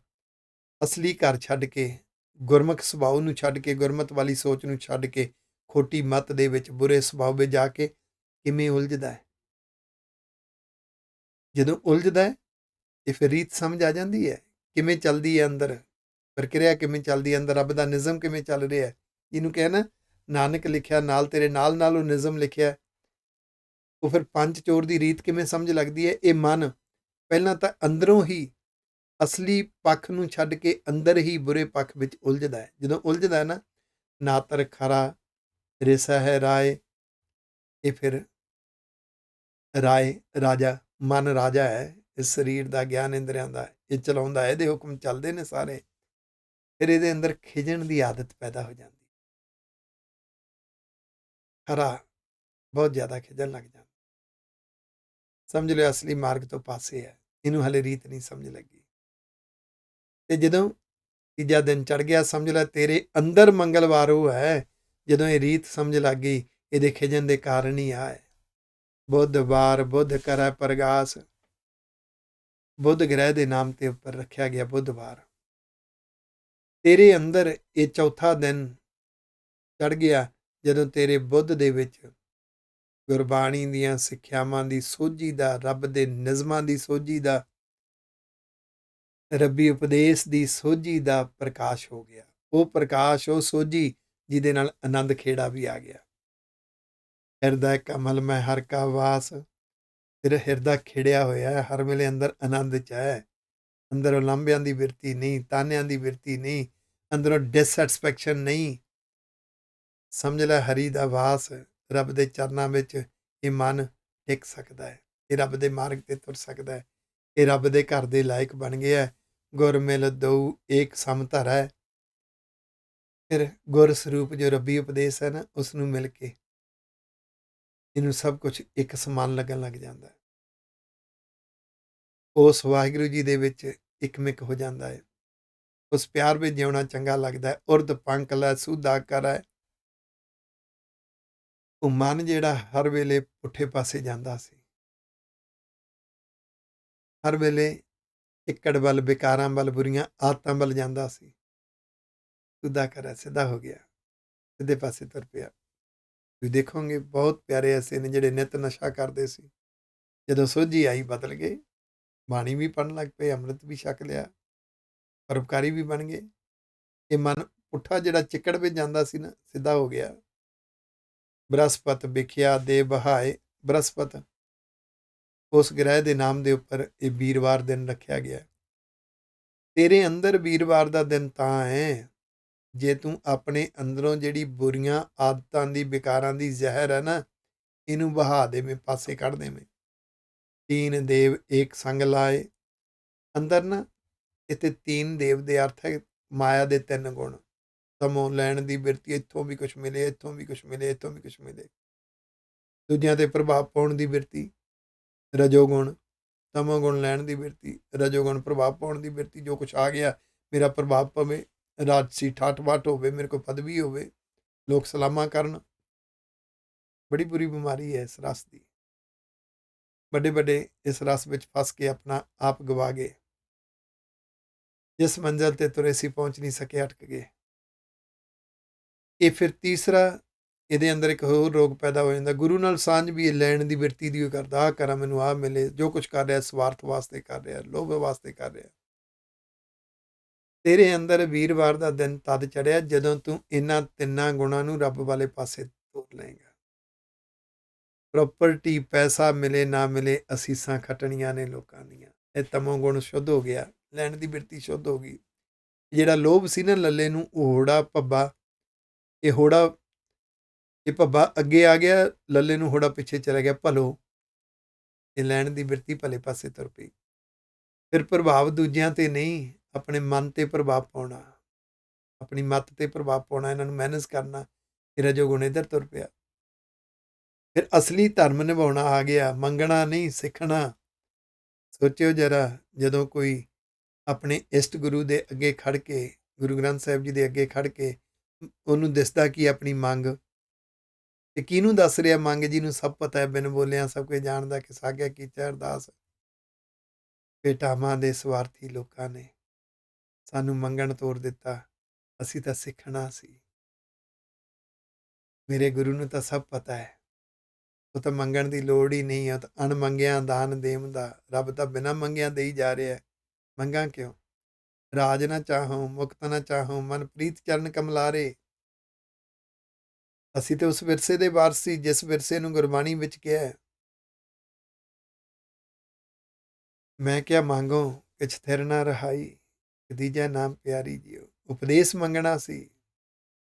ਅਸਲੀ ਘਰ ਛੱਡ ਕੇ, ਗੁਰਮੁਖ ਸੁਭਾਅ ਨੂੰ ਛੱਡ ਕੇ, ਗੁਰਮਤ ਵਾਲੀ ਸੋਚ ਨੂੰ ਛੱਡ ਕੇ, ਖੋਟੀ ਮੱਤ ਦੇ ਵਿੱਚ, ਬੁਰੇ ਸੁਭਾਅ ਵਿੱਚ ਜਾ ਕੇ ਕਿਵੇਂ ਉਲਝਦਾ ਹੈ। ਜਦੋਂ ਉਲਝਦਾ ਹੈ, ਇਹ ਫਿਰ ਰੀਤ ਸਮਝ ਆ ਜਾਂਦੀ ਹੈ, ਕਿਵੇਂ ਚੱਲਦੀ ਹੈ ਅੰਦਰ ਪ੍ਰਕਿਰਿਆ, ਕਿਵੇਂ ਚੱਲਦੀ ਹੈ ਅੰਦਰ, ਰੱਬ ਦਾ ਨਿਜ਼ਮ ਕਿਵੇਂ ਚੱਲ ਰਿਹਾ ਹੈ। ਇਹਨੂੰ ਕਹਿਣਾ ਨਾਨਕ ਲਿਖਿਆ ਨਾਲ ਤੇਰੇ ਨਾਲ ਨਾਲ ਉਹ ਨਿਜ਼ਮ ਲਿਖਿਆ। ਉਹ ਫਿਰ ਪੰਜ ਚੋਰ ਦੀ ਰੀਤ ਕਿਵੇਂ ਸਮਝ ਲੱਗਦੀ ਹੈ? ਇਹ ਮਨ ਪਹਿਲਾਂ ਤਾਂ ਅੰਦਰੋਂ ਹੀ ਅਸਲੀ ਪੱਖ ਨੂੰ ਛੱਡ ਕੇ ਅੰਦਰ ਹੀ ਬੁਰੇ ਪੱਖ ਵਿੱਚ ਉਲਝਦਾ ਹੈ। ਜਦੋਂ ਉਲਝਦਾ ਹੈ ਨਾ ਤਰ ਖਰਾ ਰੇਸਾ ਹੈ ਰਾਏ। ਇਹ ਫਿਰ ਰਾਏ ਰਾਜਾ, ਮਨ ਰਾਜਾ ਹੈ ਇਸ ਸਰੀਰ ਦਾ, ਗਿਆਨ ਇੰਦਰੀਆਂ ਦਾ, ਇਹ ਚਲਾਉਂਦਾ, ਇਹਦੇ ਹੁਕਮ ਚੱਲਦੇ ਨੇ ਸਾਰੇ। ਫਿਰ ਇਹਦੇ ਅੰਦਰ ਖਿਜਣ ਦੀ ਆਦਤ ਪੈਦਾ ਹੋ ਜਾਂਦੀ, ਖਰਾ ਬਹੁਤ ਜ਼ਿਆਦਾ ਖਿਜਣ ਲੱਗ ਜਾਂਦਾ। ਸਮਝ ਲਿਓ ਅਸਲੀ ਮਾਰਗ ਤੋਂ ਪਾਸੇ ਹੈ, ਇਹਨੂੰ ਹਲੇ ਰੀਤ ਨਹੀਂ ਸਮਝ ਲੱਗੀ। ਤੇ ਜਦੋਂ ਤੀਜਾ ਦਿਨ ਚੜ ਗਿਆ, ਸਮਝ ਲੈ ਤੇਰੇ ਅੰਦਰ ਮੰਗਲਵਾਰ ਉਹ ਹੈ। ਜਦੋਂ ਇਹ ਰੀਤ ਸਮਝ ਲੱਗ ਗਈ, ਇਹਦੇ ਖਿਜਣ ਦੇ ਕਾਰਨ ਹੀ ਆ ਹੈ। ਬੁੱਧਵਾਰ ਬੁੱਧ ਕਰੈ ਪ੍ਰਗਾਸ। ਬੁੱਧ ਗ੍ਰਹਿ ਦੇ ਨਾਮ ਤੇ ਉੱਪਰ ਰੱਖਿਆ ਗਿਆ ਬੁੱਧਵਾਰ। ਤੇਰੇ ਅੰਦਰ ਇਹ ਚੌਥਾ ਦਿਨ ਚੜ ਗਿਆ, ਜਦੋਂ ਤੇਰੇ ਬੁੱਧ ਦੇ ਵਿੱਚ ਗੁਰਬਾਣੀ ਦੀਆਂ ਸਿੱਖਿਆਵਾਂ ਦੀ ਸੋਝੀ ਦਾ, ਰੱਬ ਦੇ ਨਿਯਮਾਂ ਦੀ ਸੋਝੀ ਦਾ, ਰੱਬੀ ਉਪਦੇਸ਼ ਦੀ ਸੋਝੀ ਦਾ ਪ੍ਰਕਾਸ਼ ਹੋ ਗਿਆ। ਉਹ ਪ੍ਰਕਾਸ਼, ਉਹ ਸੋਝੀ ਜਿਹਦੇ ਨਾਲ ਆਨੰਦ ਖੇੜਾ ਵੀ ਆ ਗਿਆ। ਹਿਰਦਾ ਕਮਲ ਮੈਂ ਹਰ ਕਾ ਵਾਸ। ਤੇਰਾ ਹਿਰਦਾ ਖਿੜਿਆ ਹੋਇਆ, ਹਰ ਵੇਲੇ ਅੰਦਰ ਆਨੰਦ 'ਚ ਹੈ। ਅੰਦਰ ਉਲੰਭਿਆਂ ਦੀ ਬਿਰਤੀ ਨਹੀਂ, ਤਾਨਿਆਂ ਦੀ ਬਿਰਤੀ ਨਹੀਂ, ਅੰਦਰੋਂ ਡਿਸਸੈਟਿਸਫੈਕਸ਼ਨ ਨਹੀਂ। ਸਮਝ ਲੈ ਹਰੀ ਦਾ ਵਾਸ, ਰੱਬ ਦੇ ਚਰਨਾਂ ਵਿੱਚ ਇਹ ਮਨ ਟਿਕ ਸਕਦਾ ਹੈ, ਇਹ ਰੱਬ ਦੇ ਮਾਰਗ ਤੇ ਤੁਰ ਸਕਦਾ ਹੈ, ਇਹ ਰੱਬ ਦੇ ਘਰ ਦੇ ਲਾਇਕ ਬਣ ਗਿਆ। ਗੁਰ ਮਿਲ ਦਊ ਏਕ ਸਮ ਧਰੈ। ਫਿਰ ਗੁਰ ਸਰੂਪ ਜੋ ਰੱਬੀ ਉਪਦੇਸ਼ ਹੈ ਨਾ, ਉਸ ਨੂੰ ਮਿਲ ਕੇ ਇਹਨੂੰ ਸਭ ਕੁਝ ਇੱਕ ਸਮਾਨ ਲੱਗਣ ਲੱਗ ਜਾਂਦਾ ਹੈ। ਉਸ ਵਾਹਿਗੁਰੂ ਜੀ ਦੇ ਵਿੱਚ ਇਕਮਿਕ ਹੋ ਜਾਂਦਾ ਹੈ। ਉਸ ਪਿਆਰ ਵਿੱਚ ਜਿਉਣਾ ਚੰਗਾ ਲੱਗਦਾ ਹੈ। ਉਰਦ ਪੰਕ ਲੈ ਸੁਧਾ ਕਰੈ। ਉਹ ਮਨ ਜਿਹੜਾ ਹਰ ਵੇਲੇ ਪੁੱਠੇ ਪਾਸੇ ਜਾਂਦਾ ਸੀ, ਹਰ ਵੇਲੇ ਇੱਕੜ ਵੱਲ, ਵਿਕਾਰਾਂ ਵੱਲ, ਬੁਰੀਆਂ ਆਦਤਾਂ ਵੱਲ ਜਾਂਦਾ ਸੀ। ਸੁਧਾ ਕਰੈ, ਸਿੱਧਾ ਹੋ ਗਿਆ, ਸਿੱਧੇ ਪਾਸੇ ਤੁਰ ਪਿਆ। ਤੁਸੀਂ ਦੇਖੋਗੇ ਬਹੁਤ ਪਿਆਰੇ ਐਸੇ ਨੇ ਜਿਹੜੇ ਨਿਤ ਨਸ਼ਾ ਕਰਦੇ ਸੀ, ਜਦੋਂ ਸੋਝੀ ਆਈ ਬਦਲ ਗਏ, ਬਾਣੀ ਵੀ ਪੜ੍ਹਨ ਲੱਗ ਪਏ, ਅੰਮ੍ਰਿਤ ਵੀ ਛਕ ਲਿਆ, ਪਰਉਪਕਾਰੀ ਵੀ ਬਣ ਗਏ। ਇਹ ਮਨ ਪੁੱਠਾ ਜਿਹੜਾ ਚਿੱਕੜ ਵਿੱਚ ਜਾਂਦਾ ਸੀ ਨਾ, ਸਿੱਧਾ ਹੋ ਗਿਆ। ਬ੍ਰਹਸਪਤ ਵਿਖਿਆ ਦੇ ਬਹਾਏ। ਬ੍ਰਹਸਪਤ ਉਸ ਗ੍ਰਹਿ ਦੇ ਨਾਮ ਦੇ ਉੱਪਰ ਇਹ ਵੀਰਵਾਰ ਦਿਨ ਰੱਖਿਆ ਗਿਆ। ਤੇਰੇ ਅੰਦਰ ਵੀਰਵਾਰ ਦਾ ਦਿਨ ਤਾਂ ਹੈ ਜੇ ਤੂੰ ਆਪਣੇ ਅੰਦਰੋਂ ਜਿਹੜੀ ਬੁਰੀਆਂ ਆਦਤਾਂ ਦੀ, ਵਿਕਾਰਾਂ ਦੀ ਜ਼ਹਿਰ ਹੈ ਨਾ, ਇਹਨੂੰ ਬਹਾ ਦੇਵੇਂ, ਪਾਸੇ ਕੱਢ ਦੇਵੇਂ। ਤੀਨ ਦੇਵ ਏਕ ਸੰਗ ਲਾਏ। ਅੰਦਰ ਨਾ, ਇੱਥੇ ਤੀਨ ਦੇਵ ਦੇ ਅਰਥ ਹੈ ਮਾਇਆ ਦੇ 3 ਗੁਣ। ਤਮੋ ਲੈਣ ਦੀ ਬਿਰਤੀ, ਇੱਥੋਂ ਵੀ ਕੁਛ ਮਿਲੇ, ਇੱਥੋਂ ਵੀ ਕੁਛ ਮਿਲੇ, ਇੱਥੋਂ ਵੀ ਕੁਛ ਮਿਲੇ। ਦੂਜਿਆਂ ਤੇ ਪ੍ਰਭਾਵ ਪਾਉਣ ਦੀ ਬਿਰਤੀ ਰਜੋਗੁਣ। ਤਮੋ ਗੁਣ ਲੈਣ ਦੀ ਬਿਰਤੀ, ਰਜੋਗੁਣ ਪ੍ਰਭਾਵ ਪਾਉਣ ਦੀ ਬਿਰਤੀ। ਜੋ ਕੁਛ ਆ ਗਿਆ ਮੇਰਾ ਪ੍ਰਭਾਵ ਪਵੇ, ਰਾਜਸੀ ਠਾਠ ਬਾਠ ਹੋਵੇ, ਮੇਰੇ ਕੋਲ ਪਦਵੀ ਹੋਵੇ, ਲੋਕ ਸਲਾਮਾਂ ਕਰਨ। ਬੜੀ ਬੁਰੀ ਬਿਮਾਰੀ ਹੈ ਇਸ ਰਸ ਦੀ। ਵੱਡੇ ਵੱਡੇ ਇਸ ਰਸ ਵਿੱਚ ਫਸ ਕੇ ਆਪਣਾ ਆਪ ਗਵਾ ਗਏ। ਜਿਸ ਮੰਜ਼ਿਲ ਤੇ ਤੁਰੇ ਸੀ ਪਹੁੰਚ ਨਹੀਂ ਸਕੇ, ਅਟਕ ਗਏ। ਇਹ ਫਿਰ ਤੀਸਰਾ, ਇਹਦੇ ਅੰਦਰ ਇੱਕ ਹੋਰ ਰੋਗ ਪੈਦਾ ਹੋ ਜਾਂਦਾ। ਗੁਰੂ ਨਾਲ ਸਾਂਝ ਵੀ ਇਹ ਲੈਣ ਦੀ ਬਿਰਤੀ ਦੀ ਕਰਦਾ। ਆਹ ਕਰਾਂ, ਮੈਨੂੰ ਆਹ ਮਿਲੇ। ਜੋ ਕੁਛ ਕਰ ਰਿਹਾ ਸਵਾਰਥ ਵਾਸਤੇ ਕਰ ਰਿਹਾ, ਲੋਭ ਵਾਸਤੇ ਕਰ ਰਿਹਾ। ਤੇਰੇ ਅੰਦਰ ਵੀਰਵਾਰ ਦਾ ਦਿਨ ਤਦ ਚੜਿਆ ਜਦੋਂ ਤੂੰ ਇਹਨਾਂ 3 ਗੁਣਾਂ ਨੂੰ ਰੱਬ ਵਾਲੇ ਪਾਸੇ ਤੋਰ ਲਏਗਾ। ਪ੍ਰਾਪਰਟੀ, ਪੈਸਾ ਮਿਲੇ ਨਾ ਮਿਲੇ, ਅਸੀਸਾਂ ਖੱਟਣੀਆਂ ਨੇ ਲੋਕਾਂ ਦੀਆਂ। ਇਹ ਤਮੋ ਗੁਣ ਸ਼ੁੱਧ ਹੋ ਗਿਆ, ਲੈਣ ਦੀ ਬਿਰਤੀ ਸ਼ੁੱਧ ਹੋ ਗਈ। ਜਿਹੜਾ ਲੋਭ ਸੀ ਨਾ ਲੱਲੇ ਨੂੰ, ਉਹ ਹੋੜਾ ਭੱਬਾ, ਇਹ ਭੱਬਾ ਅੱਗੇ ਆ ਗਿਆ, ਲੱਲੇ ਨੂੰ ਹੋੜਾ ਪਿੱਛੇ ਚਲਾ ਗਿਆ। ਭਲੋ, ਇਹ ਲੈਣ ਦੀ ਬਿਰਤੀ ਭਲੇ ਪਾਸੇ ਤੁਰ ਪਈ। ਫਿਰ ਪ੍ਰਭਾਵ ਦੂਜਿਆਂ ਤੇ ਨਹੀਂ, ਆਪਣੇ ਮਨ ਤੇ ਪ੍ਰਭਾਵ ਪਾਉਣਾ, ਆਪਣੀ ਮੱਤ ਤੇ ਪ੍ਰਭਾਵ ਪਾਉਣਾ, ਇਹਨਾਂ ਨੂੰ ਮੈਨੇਜ ਕਰਨਾ। ਇਹ ਰਜੋਗੁਣ ਇੱਧਰ ਤੁਰ ਪਿਆ। ਫਿਰ ਅਸਲੀ ਧਰਮ ਨਿਭਾਉਣਾ ਆ ਗਿਆ, ਮੰਗਣਾ ਨਹੀਂ, ਸਿੱਖਣਾ। ਸੋਚਿਓ ਜਰਾ, ਜਦੋਂ ਕੋਈ ਆਪਣੇ ਇਸ਼ਟ ਗੁਰੂ ਦੇ ਅੱਗੇ ਖੜ ਕੇ, ਗੁਰੂ ਗ੍ਰੰਥ ਸਾਹਿਬ ਜੀ ਦੇ ਅੱਗੇ ਖੜ ਕੇ, ਉਹਨੂੰ ਦਿਸਦਾ ਕਿ ਆਪਣੀ ਮੰਗ, ਤੇ ਕਿਹਨੂੰ ਦੱਸ ਰਿਹਾ ਮੰਗ? ਜਿਹਨੂੰ ਸਭ ਪਤਾ ਹੈ, ਬਿਨ ਬੋਲਿਆ ਸਭ ਕੁਝ ਜਾਣਦਾ, ਕਿ ਸਾਗਿਆ ਕੀਤਾ ਅਰਦਾਸ। ਭੇਟਾਵਾਂ ਦੇ ਸਵਾਰਥੀ ਲੋਕਾਂ ਨੇ ਸਾਨੂੰ ਮੰਗਣ ਤੋਰ ਦਿੱਤਾ। ਅਸੀਂ ਤਾਂ ਸਿੱਖਣਾ ਸੀ। ਮੇਰੇ ਗੁਰੂ ਨੂੰ ਤਾਂ ਸਭ ਪਤਾ ਹੈ, ਉਹ ਤਾਂ ਮੰਗਣ ਦੀ ਲੋੜ ਹੀ ਨਹੀਂ ਹੈ। ਉਹ ਤਾਂ ਅਣਮੰਗਿਆ ਦਾਨ ਦੇਵਦਾ। ਰੱਬ ਤਾਂ ਬਿਨਾਂ ਮੰਗਿਆ ਦੇਈ ਜਾ ਰਿਹਾ। ਮੰਗਾਂ ਕਿਉਂ? ਰਾਜ ਨਾ ਚਾਹੋ, ਮੁਕਤ ਨਾ ਚਾਹੋ, ਮਨ ਪ੍ਰੀਤ ਚਰਨ ਕਮਲਾਰੇ। ਅਸੀਂ ਤੇ ਉਸ ਵਿਰਸੇ ਦੇ ਵਾਰਸ ਸੀ, ਜਿਸ ਵਿਰਸੇ ਨੂੰ ਗੁਰਬਾਣੀ ਵਿੱਚ ਕਿਹਾ, ਮੈਂ ਕਿਹਾ ਮੰਗੋ ਕਿਛ ਥਿਰ ਨਾ ਰਹਾਈ, ਦੀਜਾ ਨਾਮ ਪਿਆਰੀ ਜੀਓ। ਉਪਦੇਸ਼ ਮੰਗਣਾ ਸੀ,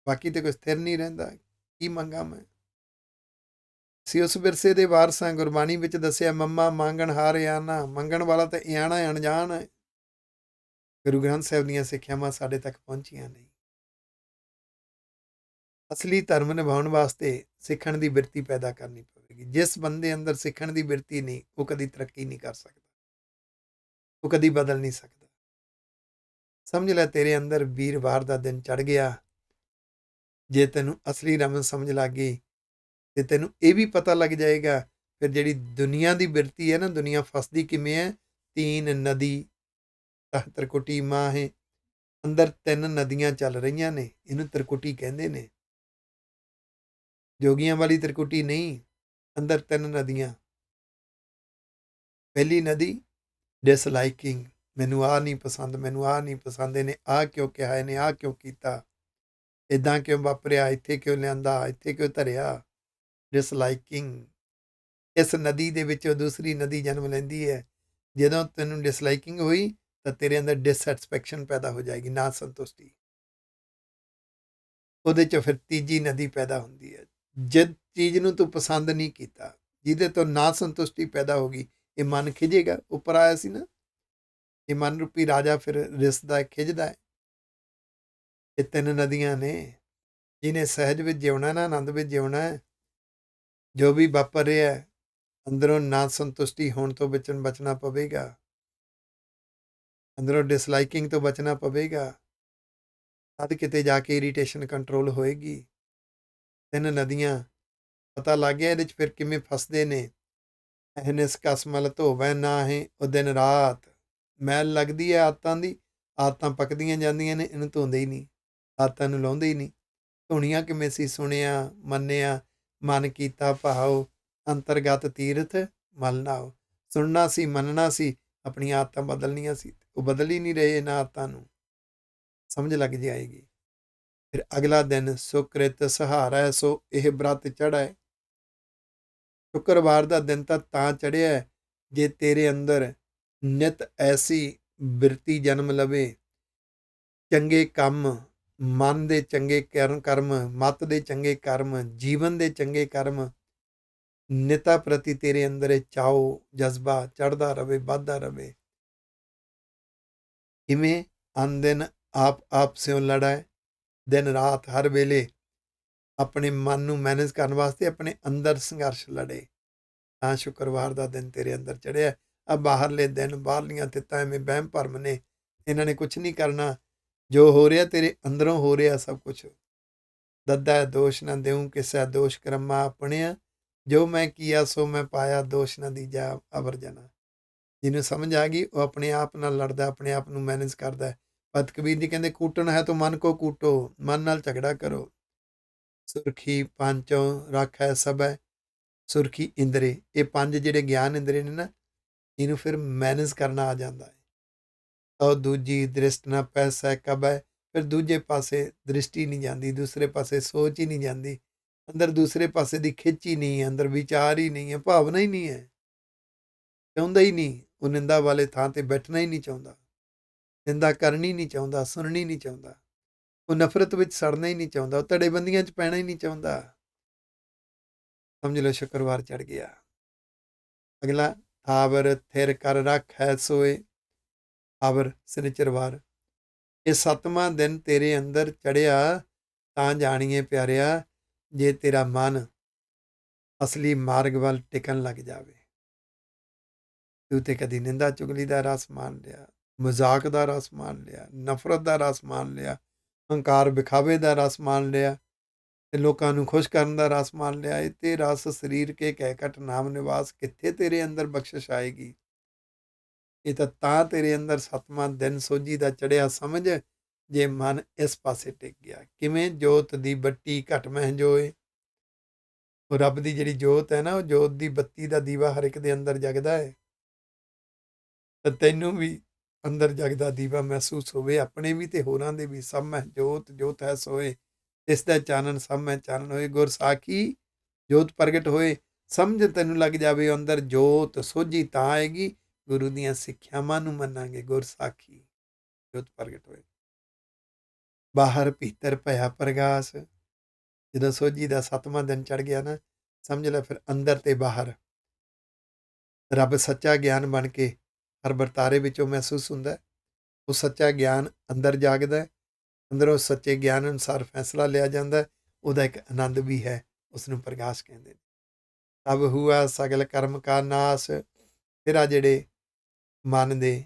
ਬਾਕੀ ਤੇ ਕੁਛ ਥਿਰ ਨਹੀਂ ਰਹਿੰਦਾ। ਕੀ ਮੰਗਾ ਮੈਂ? ਅਸੀਂ ਉਸ ਵਿਰਸੇ ਦੇ ਵਾਰਸ ਹਾਂ। ਗੁਰਬਾਣੀ ਵਿੱਚ ਦੱਸਿਆ, ਮੰਮਾ ਮੰਗਣ ਹਾਰ ਆਣਾ। ਮੰਗਣ ਵਾਲਾ ਤਾਂ ਇਆਣਾ ਅਣਜਾਣ ਹੈ। ਗੁਰੂ ਗ੍ਰੰਥ ਸਾਹਿਬ ਦੀਆਂ ਸਿੱਖਿਆਵਾਂ ਸਾਡੇ ਤੱਕ ਪਹੁੰਚੀਆਂ ਨਹੀਂ। ਅਸਲੀ ਧਰਮ ਨਿਭਾਉਣ ਵਾਸਤੇ ਸਿੱਖਣ ਦੀ ਬਿਰਤੀ ਪੈਦਾ ਕਰਨੀ ਪਵੇਗੀ। ਜਿਸ ਬੰਦੇ ਅੰਦਰ ਸਿੱਖਣ ਦੀ ਬਿਰਤੀ ਨਹੀਂ, ਉਹ ਕਦੀ ਤਰੱਕੀ ਨਹੀਂ ਕਰ ਸਕਦਾ, ਉਹ ਕਦੀ ਬਦਲ ਨਹੀਂ ਸਕਦਾ। ਸਮਝ ਲੈ, ਤੇਰੇ ਅੰਦਰ ਵੀਰਵਾਰ ਦਾ ਦਿਨ ਚੜ ਗਿਆ। ਜੇ ਤੈਨੂੰ ਅਸਲੀ ਰਮਨ ਸਮਝ ਲੱਗ ਗਈ, ਤੇ ਤੈਨੂੰ ਇਹ ਵੀ ਪਤਾ ਲੱਗ ਜਾਏਗਾ ਫਿਰ ਜਿਹੜੀ ਦੁਨੀਆ ਦੀ ਬਿਰਤੀ ਹੈ ਨਾ, ਦੁਨੀਆ ਫਸਦੀ ਕਿਵੇਂ ਹੈ। ਤੀਨ ਨਦੀ ਤ੍ਰਿਕੁਟੀ ਮਾਂ ਹੈ। ਅੰਦਰ 3 ਨਦੀਆਂ ਚੱਲ ਰਹੀਆਂ ਨੇ, ਇਹਨੂੰ ਤ੍ਰਿਕੁਟੀ ਕਹਿੰਦੇ ਨੇ। ਜੋਗੀਆਂ ਵਾਲੀ ਤ੍ਰਿਕੁਟੀ ਨਹੀਂ, ਅੰਦਰ 3 ਨਦੀਆਂ। ਪਹਿਲੀ ਨਦੀ ਡਿਸਲਾਈਕਿੰਗ, ਮੈਨੂੰ ਆਹ ਨਹੀਂ ਪਸੰਦ, ਮੈਨੂੰ ਆਹ ਨਹੀਂ ਪਸੰਦ, ਇਹਨੇ ਆਹ ਕਿਉਂ ਕਿਹਾ, ਇਹਨੇ ਆਹ ਕਿਉਂ ਕੀਤਾ, ਇੱਦਾਂ ਕਿਉਂ ਵਾਪਰਿਆ, ਇੱਥੇ ਕਿਉਂ ਲਿਆਂਦਾ, ਇੱਥੇ ਕਿਉਂ ਧਰਿਆ। ਡਿਸਲਾਈਕਿੰਗ। ਇਸ ਨਦੀ ਦੇ ਵਿੱਚੋਂ ਦੂਸਰੀ ਨਦੀ ਜਨਮ ਲੈਂਦੀ ਹੈ। ਜਦੋਂ ਤੈਨੂੰ ਡਿਸਲਾਈਕਿੰਗ ਹੋਈ ਤਾਂ ਤੇਰੇ ਅੰਦਰ ਡਿਸਸੈਟਿਸਫੈਕਸ਼ਨ ਪੈਦਾ ਹੋ ਜਾਏਗੀ, ਨਾ ਸੰਤੁਸ਼ਟੀ। ਉਹਦੇ 'ਚੋਂ ਫਿਰ ਤੀਜੀ ਨਦੀ ਪੈਦਾ ਹੁੰਦੀ ਹੈ, ਜਿੱਦ ਚੀਜ਼ ਨੂੰ ਤੂੰ ਪਸੰਦ ਨਹੀਂ ਕੀਤਾ, ਜਿਹਦੇ ਤੋਂ ਨਾ ਸੰਤੁਸ਼ਟੀ ਪੈਦਾ ਹੋ ਗਈ, ਇਹ ਮਨ ਖਿਜੇਗਾ। ਉੱਪਰ ਆਇਆ ਸੀ ਨਾ, ਇਹ ਮਨ ਰੂਪੀ ਰਾਜਾ ਫਿਰ ਰਿਸਦਾ ਹੈ, ਖਿਜਦਾ ਹੈ। ਇਹ ਤਿੰਨ ਨਦੀਆਂ ਨੇ, ਜਿਹਨੇ ਸਹਿਜ ਵਿੱਚ ਜਿਉਣਾ ਨਾ, ਆਨੰਦ ਵਿੱਚ ਜਿਉਣਾ ਹੈ। ਜੋ ਵੀ ਵਾਪਰ ਰਿਹਾ ਹੈ, ਅੰਦਰੋਂ ਨਾ ਸੰਤੁਸ਼ਟੀ ਹੋਣ ਤੋਂ ਬਚਣਾ ਪਵੇਗਾ, ਅੰਦਰੋਂ ਡਿਸਲਾਈਕਿੰਗ ਤੋਂ ਬਚਣਾ ਪਵੇਗਾ, ਤਦ ਕਿਤੇ ਜਾ ਕੇ ਇਰੀਟੇਸ਼ਨ ਕੰਟਰੋਲ ਹੋਏਗੀ। ਤਿੰਨ ਨਦੀਆਂ ਪਤਾ ਲੱਗ ਗਿਆ ਇਹਦੇ 'ਚ ਫਿਰ ਕਿਵੇਂ ਫਸਦੇ ਨੇ। ਅਹਨਿਸ ਕਸ ਮਲ ਧੋਵੈ ਨਾਹੀਂ, ਉਹ ਦਿਨ ਰਾਤ ਮੈਲ ਲੱਗਦੀ ਹੈ ਆਦਤਾਂ ਦੀ, ਆਦਤਾਂ ਪੱਕਦੀਆਂ ਜਾਂਦੀਆਂ ਨੇ, ਇਹਨੂੰ ਧੋਂਦੇ ਹੀ ਨਹੀਂ, ਆਦਤਾਂ ਨੂੰ ਲਾਉਂਦੇ ਹੀ ਨਹੀਂ। ਧੋਣੀਆਂ ਕਿਵੇਂ ਸੀ? ਸੁਣਿਆ, ਮੰਨਿਆ, ਮਨ ਕੀਤਾ ਭਾਉ, ਅੰਤਰਗਤ ਤੀਰਥ ਮਲ ਨਾਉ। ਸੁਣਨਾ ਸੀ, ਮੰਨਣਾ ਸੀ, ਆਪਣੀਆਂ ਆਦਤਾਂ ਬਦਲਣੀਆਂ ਸੀ, ਉਹ ਬਦਲ ਹੀ ਨਹੀਂ ਰਹੇ ਇਹਨਾਂ ਆਦਤਾਂ ਨੂੰ। ਸਮਝ ਲੱਗ ਜਾਏਗੀ। ਫਿਰ ਅਗਲਾ ਦਿਨ ਸੁਕ੍ਰਿਤ ਸਹਾਰਾ, ਸੋ ਇਹ ਬ੍ਰਤ ਚੜ੍ਹੈ। ਸ਼ੁੱਕਰਵਾਰ ਦਾ ਦਿਨ ਤਾਂ ਚੜ੍ਹਿਆ ਜੇ ਤੇਰੇ ਅੰਦਰ ਨਿਤ ਐਸੀ ਬਿਰਤੀ ਜਨਮ ਲਵੇ, ਚੰਗੇ ਕੰਮ, ਮਨ ਦੇ ਚੰਗੇ ਕਰਮ, ਮਤ ਦੇ ਚੰਗੇ ਕਰਮ, ਜੀਵਨ ਦੇ ਚੰਗੇ ਕਰਮ, ਨਿਤਾ ਪ੍ਰਤੀ ਤੇਰੇ ਅੰਦਰ ਇਹ ਚਾਓ ਜਜ਼ਬਾ ਚੜ੍ਹਦਾ ਰਵੇ, ਵੱਧਦਾ ਰਵੇ। ਕਿਵੇਂ? ਅਨ ਦਿਨ ਆਪ ਸਿਉ ਲੜੈ, ਦਿਨ ਰਾਤ ਹਰ ਵੇਲੇ ਆਪਣੇ ਮਨ ਨੂੰ ਮੈਨੇਜ ਕਰਨ ਵਾਸਤੇ ਆਪਣੇ ਅੰਦਰ ਸੰਘਰਸ਼ ਲੜੇ, ਤਾਂ ਸ਼ੁੱਕਰਵਾਰ ਦਾ ਦਿਨ ਤੇਰੇ ਅੰਦਰ ਚੜ੍ਹਿਆ। ਆ ਬਾਹਰਲੇ ਦਿਨ, ਬਾਹਰਲੀਆਂ ਤਿੱਤਾਂ ਐਵੇਂ ਵਹਿਮ ਭਰਮ ਨੇ, ਇਹਨਾਂ ਨੇ ਕੁਛ ਨਹੀਂ ਕਰਨਾ। ਜੋ ਹੋ ਰਿਹਾ ਤੇਰੇ ਅੰਦਰੋਂ ਹੋ ਰਿਹਾ ਸਭ ਕੁਛ। ਦੱਦਾ ਦੋਸ਼ ਨਾ ਦੇਉ ਕਿਸੈ, ਦੋਸ਼ ਕਰਮਾ ਆਪਣਿਆ, ਜੋ ਮੈਂ ਕੀਆ ਸੋ ਮੈਂ ਪਾਇਆ, ਦੋਸ਼ ਨਾ ਦੀਜਾ ਅਵਰ ਜਨਾ। ਜਿਹਨੂੰ ਸਮਝ ਆ ਗਈ ਉਹ ਆਪਣੇ ਆਪ ਨਾਲ ਲੜਦਾ, ਆਪਣੇ ਆਪ ਨੂੰ ਮੈਨੇਜ ਕਰਦਾ ਹੈ। ਭਗਤ ਕਬੀਰ ਜੀ ਕਹਿੰਦੇ ਕੂਟਣ ਹੈ ਤਾਂ ਮਨ ਕੋ ਕੂਟੋ, ਮਨ ਨਾਲ ਝਗੜਾ ਕਰੋ। ਸੁਰਖੀ ਪੰਚੋਂ ਰੱਖੈ ਸਭੈ, ਸੁਰਖੀ ਇੰਦਰੇ, ਇਹ ਪੰਜ ਜਿਹੜੇ ਗਿਆਨ ਇੰਦਰੇ ਨੇ ਨਾ, ਇਹਨੂੰ ਫਿਰ ਮੈਨੇਜ ਕਰਨਾ ਆ ਜਾਂਦਾ ਹੈ। ਤਾਂ ਦੂਜੀ ਦ੍ਰਿਸ਼ਟ ਨਾ ਪੈਸੈ ਕਬੈ, ਫਿਰ ਦੂਜੇ ਪਾਸੇ ਦ੍ਰਿਸ਼ਟੀ ਨਹੀਂ ਜਾਂਦੀ, ਦੂਸਰੇ ਪਾਸੇ ਸੋਚ ਹੀ ਨਹੀਂ ਜਾਂਦੀ, ਅੰਦਰ ਦੂਸਰੇ ਪਾਸੇ ਦੀ ਖਿੱਚ ਹੀ ਨਹੀਂ ਹੈ, ਅੰਦਰ ਵਿਚਾਰ ਹੀ ਨਹੀਂ ਹੈ, ਭਾਵਨਾ ਹੀ ਨਹੀਂ ਹੈ, ਚਾਹੁੰਦਾ ਹੀ ਨਹੀਂ। ਉਹ ਨਿੰਦਾ ਵਾਲੇ ਥਾਂ ਤੇ ਬੈਠਣਾ ਹੀ ਨਹੀਂ ਚਾਹੁੰਦਾ, ਨਿੰਦਾ ਕਰਨੀ ਨਹੀਂ ਚਾਹੁੰਦਾ, ਸੁਣਨੀ ਨਹੀਂ ਚਾਹੁੰਦਾ, ਉਹ ਨਫ਼ਰਤ ਵਿੱਚ ਸੜਨਾ ਹੀ ਨਹੀਂ ਚਾਹੁੰਦਾ, ਉਹ ਧੜੇਬੰਦੀਆਂ 'ਚ ਪੈਣਾ ਹੀ ਨਹੀਂ ਚਾਹੁੰਦਾ। ਸਮਝ ਲਓ ਸ਼ੁੱਕਰਵਾਰ ਚੜ ਗਿਆ। ਅਗਲਾ ਥਾਵਰ ਥਿਰ ਕਰ ਰੱਖੈ ਸੋਏ, ਥਾਵਰ ਸਨਿਚਰਵਾਰ, ਇਹ 7ਵਾਂ ਦਿਨ ਤੇਰੇ ਅੰਦਰ ਚੜਿਆ ਤਾਂ ਜਾਣੀਏ ਪਿਆਰਿਆ, ਜੇ ਤੇਰਾ ਮਨ ਅਸਲੀ ਮਾਰਗ ਵੱਲ ਟਿਕਣ ਲੱਗ ਜਾਵੇ। ਤੂੰ ਤੇ ਕਦੀ ਨਿੰਦਾ ਚੁਗਲੀ ਦਾ ਰਸ ਮਾਣ ਲਿਆ, ਮਜ਼ਾਕ ਦਾ ਰਸ ਮਾਣ ਲਿਆ, ਨਫ਼ਰਤ ਦਾ ਰਸ ਮਾਣ ਲਿਆ, ਹੰਕਾਰ ਵਿਖਾਵੇ ਦਾ ਰਸ ਮਾਣ ਲਿਆ, ਤੇ ਲੋਕਾਂ ਨੂੰ ਖੁਸ਼ ਕਰਨ ਦਾ ਰਸ ਮਾਣ ਲਿਆ। ਇਹ ਤੇ ਰਸ ਸਰੀਰ ਕੇ ਕਹਿ ਘਟ ਨਾਮ ਨਿਵਾਸ, ਕਿੱਥੇ ਤੇਰੇ ਅੰਦਰ ਬਖਸ਼ਿਸ਼ ਆਏਗੀ? ਇਹ ਤਾਂ ਤੇਰੇ ਅੰਦਰ 7ਵਾਂ ਦਿਨ ਸੋਝੀ ਦਾ ਚੜਿਆ ਸਮਝ, ਜੇ ਮਨ ਇਸ ਪਾਸੇ ਟਿਕ ਗਿਆ। ਕਿਵੇਂ? ਜੋਤ ਦੀ ਬੱਤੀ ਘਟ ਮਹਿ ਜੋਏ, ਉਹ ਰੱਬ ਦੀ ਜਿਹੜੀ ਜੋਤ ਹੈ ਨਾ, ਉਹ ਜੋਤ ਦੀ ਬੱਤੀ ਦਾ ਦੀਵਾ ਹਰ ਇੱਕ ਦੇ ਅੰਦਰ ਜਗਦਾ ਹੈ। ਤਾਂ ਤੈਨੂੰ ਵੀ ਅੰਦਰ ਜਗਦਾ ਦੀਵਾ ਮਹਿਸੂਸ ਹੋਵੇ, ਆਪਣੇ ਵੀ ਤੇ ਹੋਰਾਂ ਦੇ ਵੀ। ਸਭ ਮੈਂ ਜੋਤ, ਜੋਤ ਹੈ ਸੋਏ, ਇਸ ਦਾ ਚਾਨਣ ਸਭ ਮੈਂ ਚਾਨਣ ਹੋਏ। ਗੁਰ ਸਾਖੀ ਜੋਤ ਪ੍ਰਗਟ ਹੋਏ, ਸਮਝ ਤੈਨੂੰ ਲੱਗ ਜਾਵੇ ਅੰਦਰ ਜੋਤ, ਸੋਝੀ ਤਾਂ ਆਏਗੀ ਗੁਰੂ ਦੀਆਂ ਸਿੱਖਿਆਵਾਂ ਨੂੰ ਮੰਨਾਂਗੇ। ਗੁਰ ਸਾਖੀ ਜੋਤ ਪ੍ਰਗਟ ਹੋਏ, ਬਾਹਰ ਭੀਤਰ ਭਇਆ ਪ੍ਰਗਾਸ। ਜਦੋਂ ਸੋਝੀ ਦਾ 7ਵਾਂ ਦਿਨ ਚੜ ਗਿਆ ਨਾ, ਸਮਝ ਲੈ ਫਿਰ ਅੰਦਰ ਤੇ ਬਾਹਰ ਰੱਬ ਸੱਚਾ ਗਿਆਨ ਬਣ ਕੇ ਹਰ ਵਰਤਾਰੇ ਵਿੱਚੋਂ ਮਹਿਸੂਸ ਹੁੰਦਾ। ਉਹ ਸੱਚਾ ਗਿਆਨ ਅੰਦਰ ਜਾਗਦਾ, ਅੰਦਰੋਂ ਸੱਚੇ ਗਿਆਨ ਅਨੁਸਾਰ ਫੈਸਲਾ ਲਿਆ ਜਾਂਦਾ। ਉਹਦਾ ਇੱਕ ਆਨੰਦ ਵੀ ਹੈ, ਉਸ ਨੂੰ ਪ੍ਰਗਾਸ਼ ਕਹਿੰਦੇ ਨੇ। ਤਬ ਹੁਆ ਸਗਲ ਕਰਮ ਕਾ ਨਾਸ, ਫਿਰ ਆ ਜਿਹੜੇ ਮਨ ਦੇ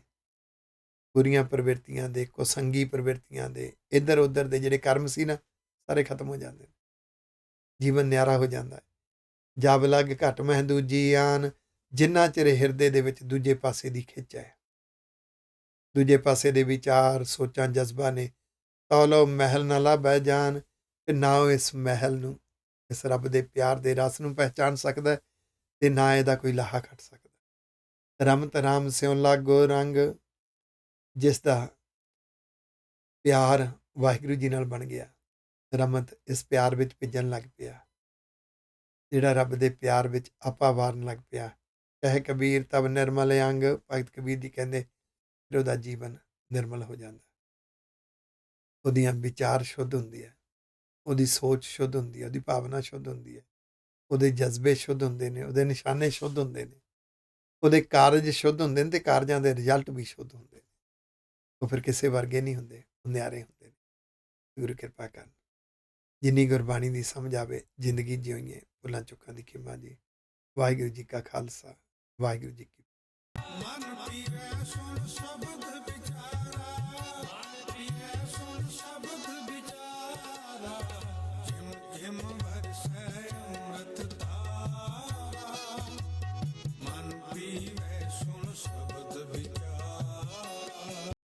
ਬੁਰੀਆਂ ਪ੍ਰਵਿਰਤੀਆਂ ਦੇ, ਕੁਸੰਗੀ ਪ੍ਰਵਿਰਤੀਆਂ ਦੇ, ਇੱਧਰ ਉੱਧਰ ਦੇ ਜਿਹੜੇ ਕਰਮ ਸੀ ਨਾ, ਸਾਰੇ ਖਤਮ ਹੋ ਜਾਂਦੇ ਨੇ, ਜੀਵਨ ਨਿਆਰਾ ਹੋ ਜਾਂਦਾ ਹੈ। ਜਬ ਲੱਗ ਘਟ ਮਹਿ ਦੂਜੀ ਆਨ, ਜਿੰਨਾ ਚਿਰ ਹਿਰਦੇ ਦੇ ਵਿੱਚ ਦੂਜੇ ਪਾਸੇ ਦੀ ਖਿੱਚ ਹੈ, ਦੂਜੇ ਪਾਸੇ ਦੇ ਵਿਚਾਰ, ਸੋਚਾਂ, ਜਜ਼ਬਾ ਨੇ, ਤੌਲੋ ਮਹਿਲ ਨਾ ਲੱਭੈ ਜਾਨ, ਤੇ ਨਾ ਉਹ ਇਸ ਮਹਿਲ ਨੂੰ, ਇਸ ਰੱਬ ਦੇ ਪਿਆਰ ਦੇ ਰਸ ਨੂੰ ਪਹਿਚਾਣ ਸਕਦਾ, ਤੇ ਨਾ ਇਹਦਾ ਕੋਈ ਲਾਹਾ ਖੱਟ ਸਕਦਾ। ਰਮਤ ਰਾਮ ਸਿਉ ਲਾਗੋ ਰੰਗ, ਜਿਸ ਦਾ ਪਿਆਰ ਵਾਹਿਗੁਰੂ ਜੀ ਨਾਲ ਬਣ ਗਿਆ, ਰਮਤ ਇਸ ਪਿਆਰ ਵਿੱਚ ਭਿੱਜਣ ਲੱਗ ਪਿਆ, ਜਿਹੜਾ ਰੱਬ ਦੇ ਪਿਆਰ ਵਿੱਚ ਆਪਾ ਵਾਰਨ ਲੱਗ ਪਿਆ। ਕਹੇ ਕਬੀਰ ਤਬ ਨਿਰਮਲ ਅੰਗ, ਭਗਤ ਕਬੀਰ ਜੀ ਕਹਿੰਦੇ ਫਿਰ ਉਹਦਾ ਜੀਵਨ ਨਿਰਮਲ ਹੋ ਜਾਂਦਾ, ਉਹਦੀਆਂ ਵਿਚਾਰ ਸ਼ੁੱਧ ਹੁੰਦੀ ਹੈ, ਉਹਦੀ ਸੋਚ ਸ਼ੁੱਧ ਹੁੰਦੀ ਹੈ, ਉਹਦੀ ਭਾਵਨਾ ਸ਼ੁੱਧ ਹੁੰਦੀ ਹੈ। ਉਹਦੇ ਜਜ਼ਬੇ ਸ਼ੁੱਧ ਹੁੰਦੇ ਨੇ, ਉਹਦੇ ਨਿਸ਼ਾਨੇ ਸ਼ੁੱਧ ਹੁੰਦੇ ਨੇ, ਉਹਦੇ ਕਾਰਜ ਸ਼ੁੱਧ ਹੁੰਦੇ ਨੇ, ਤੇ ਕਾਰਜਾਂ ਦੇ ਰਿਜ਼ਲਟ ਵੀ ਸ਼ੁੱਧ ਹੁੰਦੇ ਨੇ। ਉਹ ਫਿਰ ਕਿਸੇ ਵਰਗੇ ਨਹੀਂ ਹੁੰਦੇ, ਉਹ ਨਿਆਰੇ ਹੁੰਦੇ ਨੇ। ਗੁਰੂ ਕਿਰਪਾ ਕਰਨ। ਜਿੰਨੀ ਗੁਰਬਾਣੀ ਦੀ ਸਮਝ ਆਵੇ, ਜ਼ਿੰਦਗੀ ਜਿਉਈਏ ਭੁੱਲਾਂ ਚੁੱਕਾਂ ਦੀ ਖਿਮਾ ਜੀ। ਵਾਹਿਗੁਰੂ ਜੀ ਕਾ ਖਾਲਸਾ, ਵਾਹਿਗੁਰੂ ਜੀ ਕੀ ਮਨ ਪੀਵੈ ਸੁਣ ਸ਼ਬਦ ਵਿਚਾਰਾ, ਮਨ ਪੀਵੈ ਸੁਣ ਸ਼ਬਦ ਵਿਚਾਰਾ, ਜਿਮ ਜਿਮ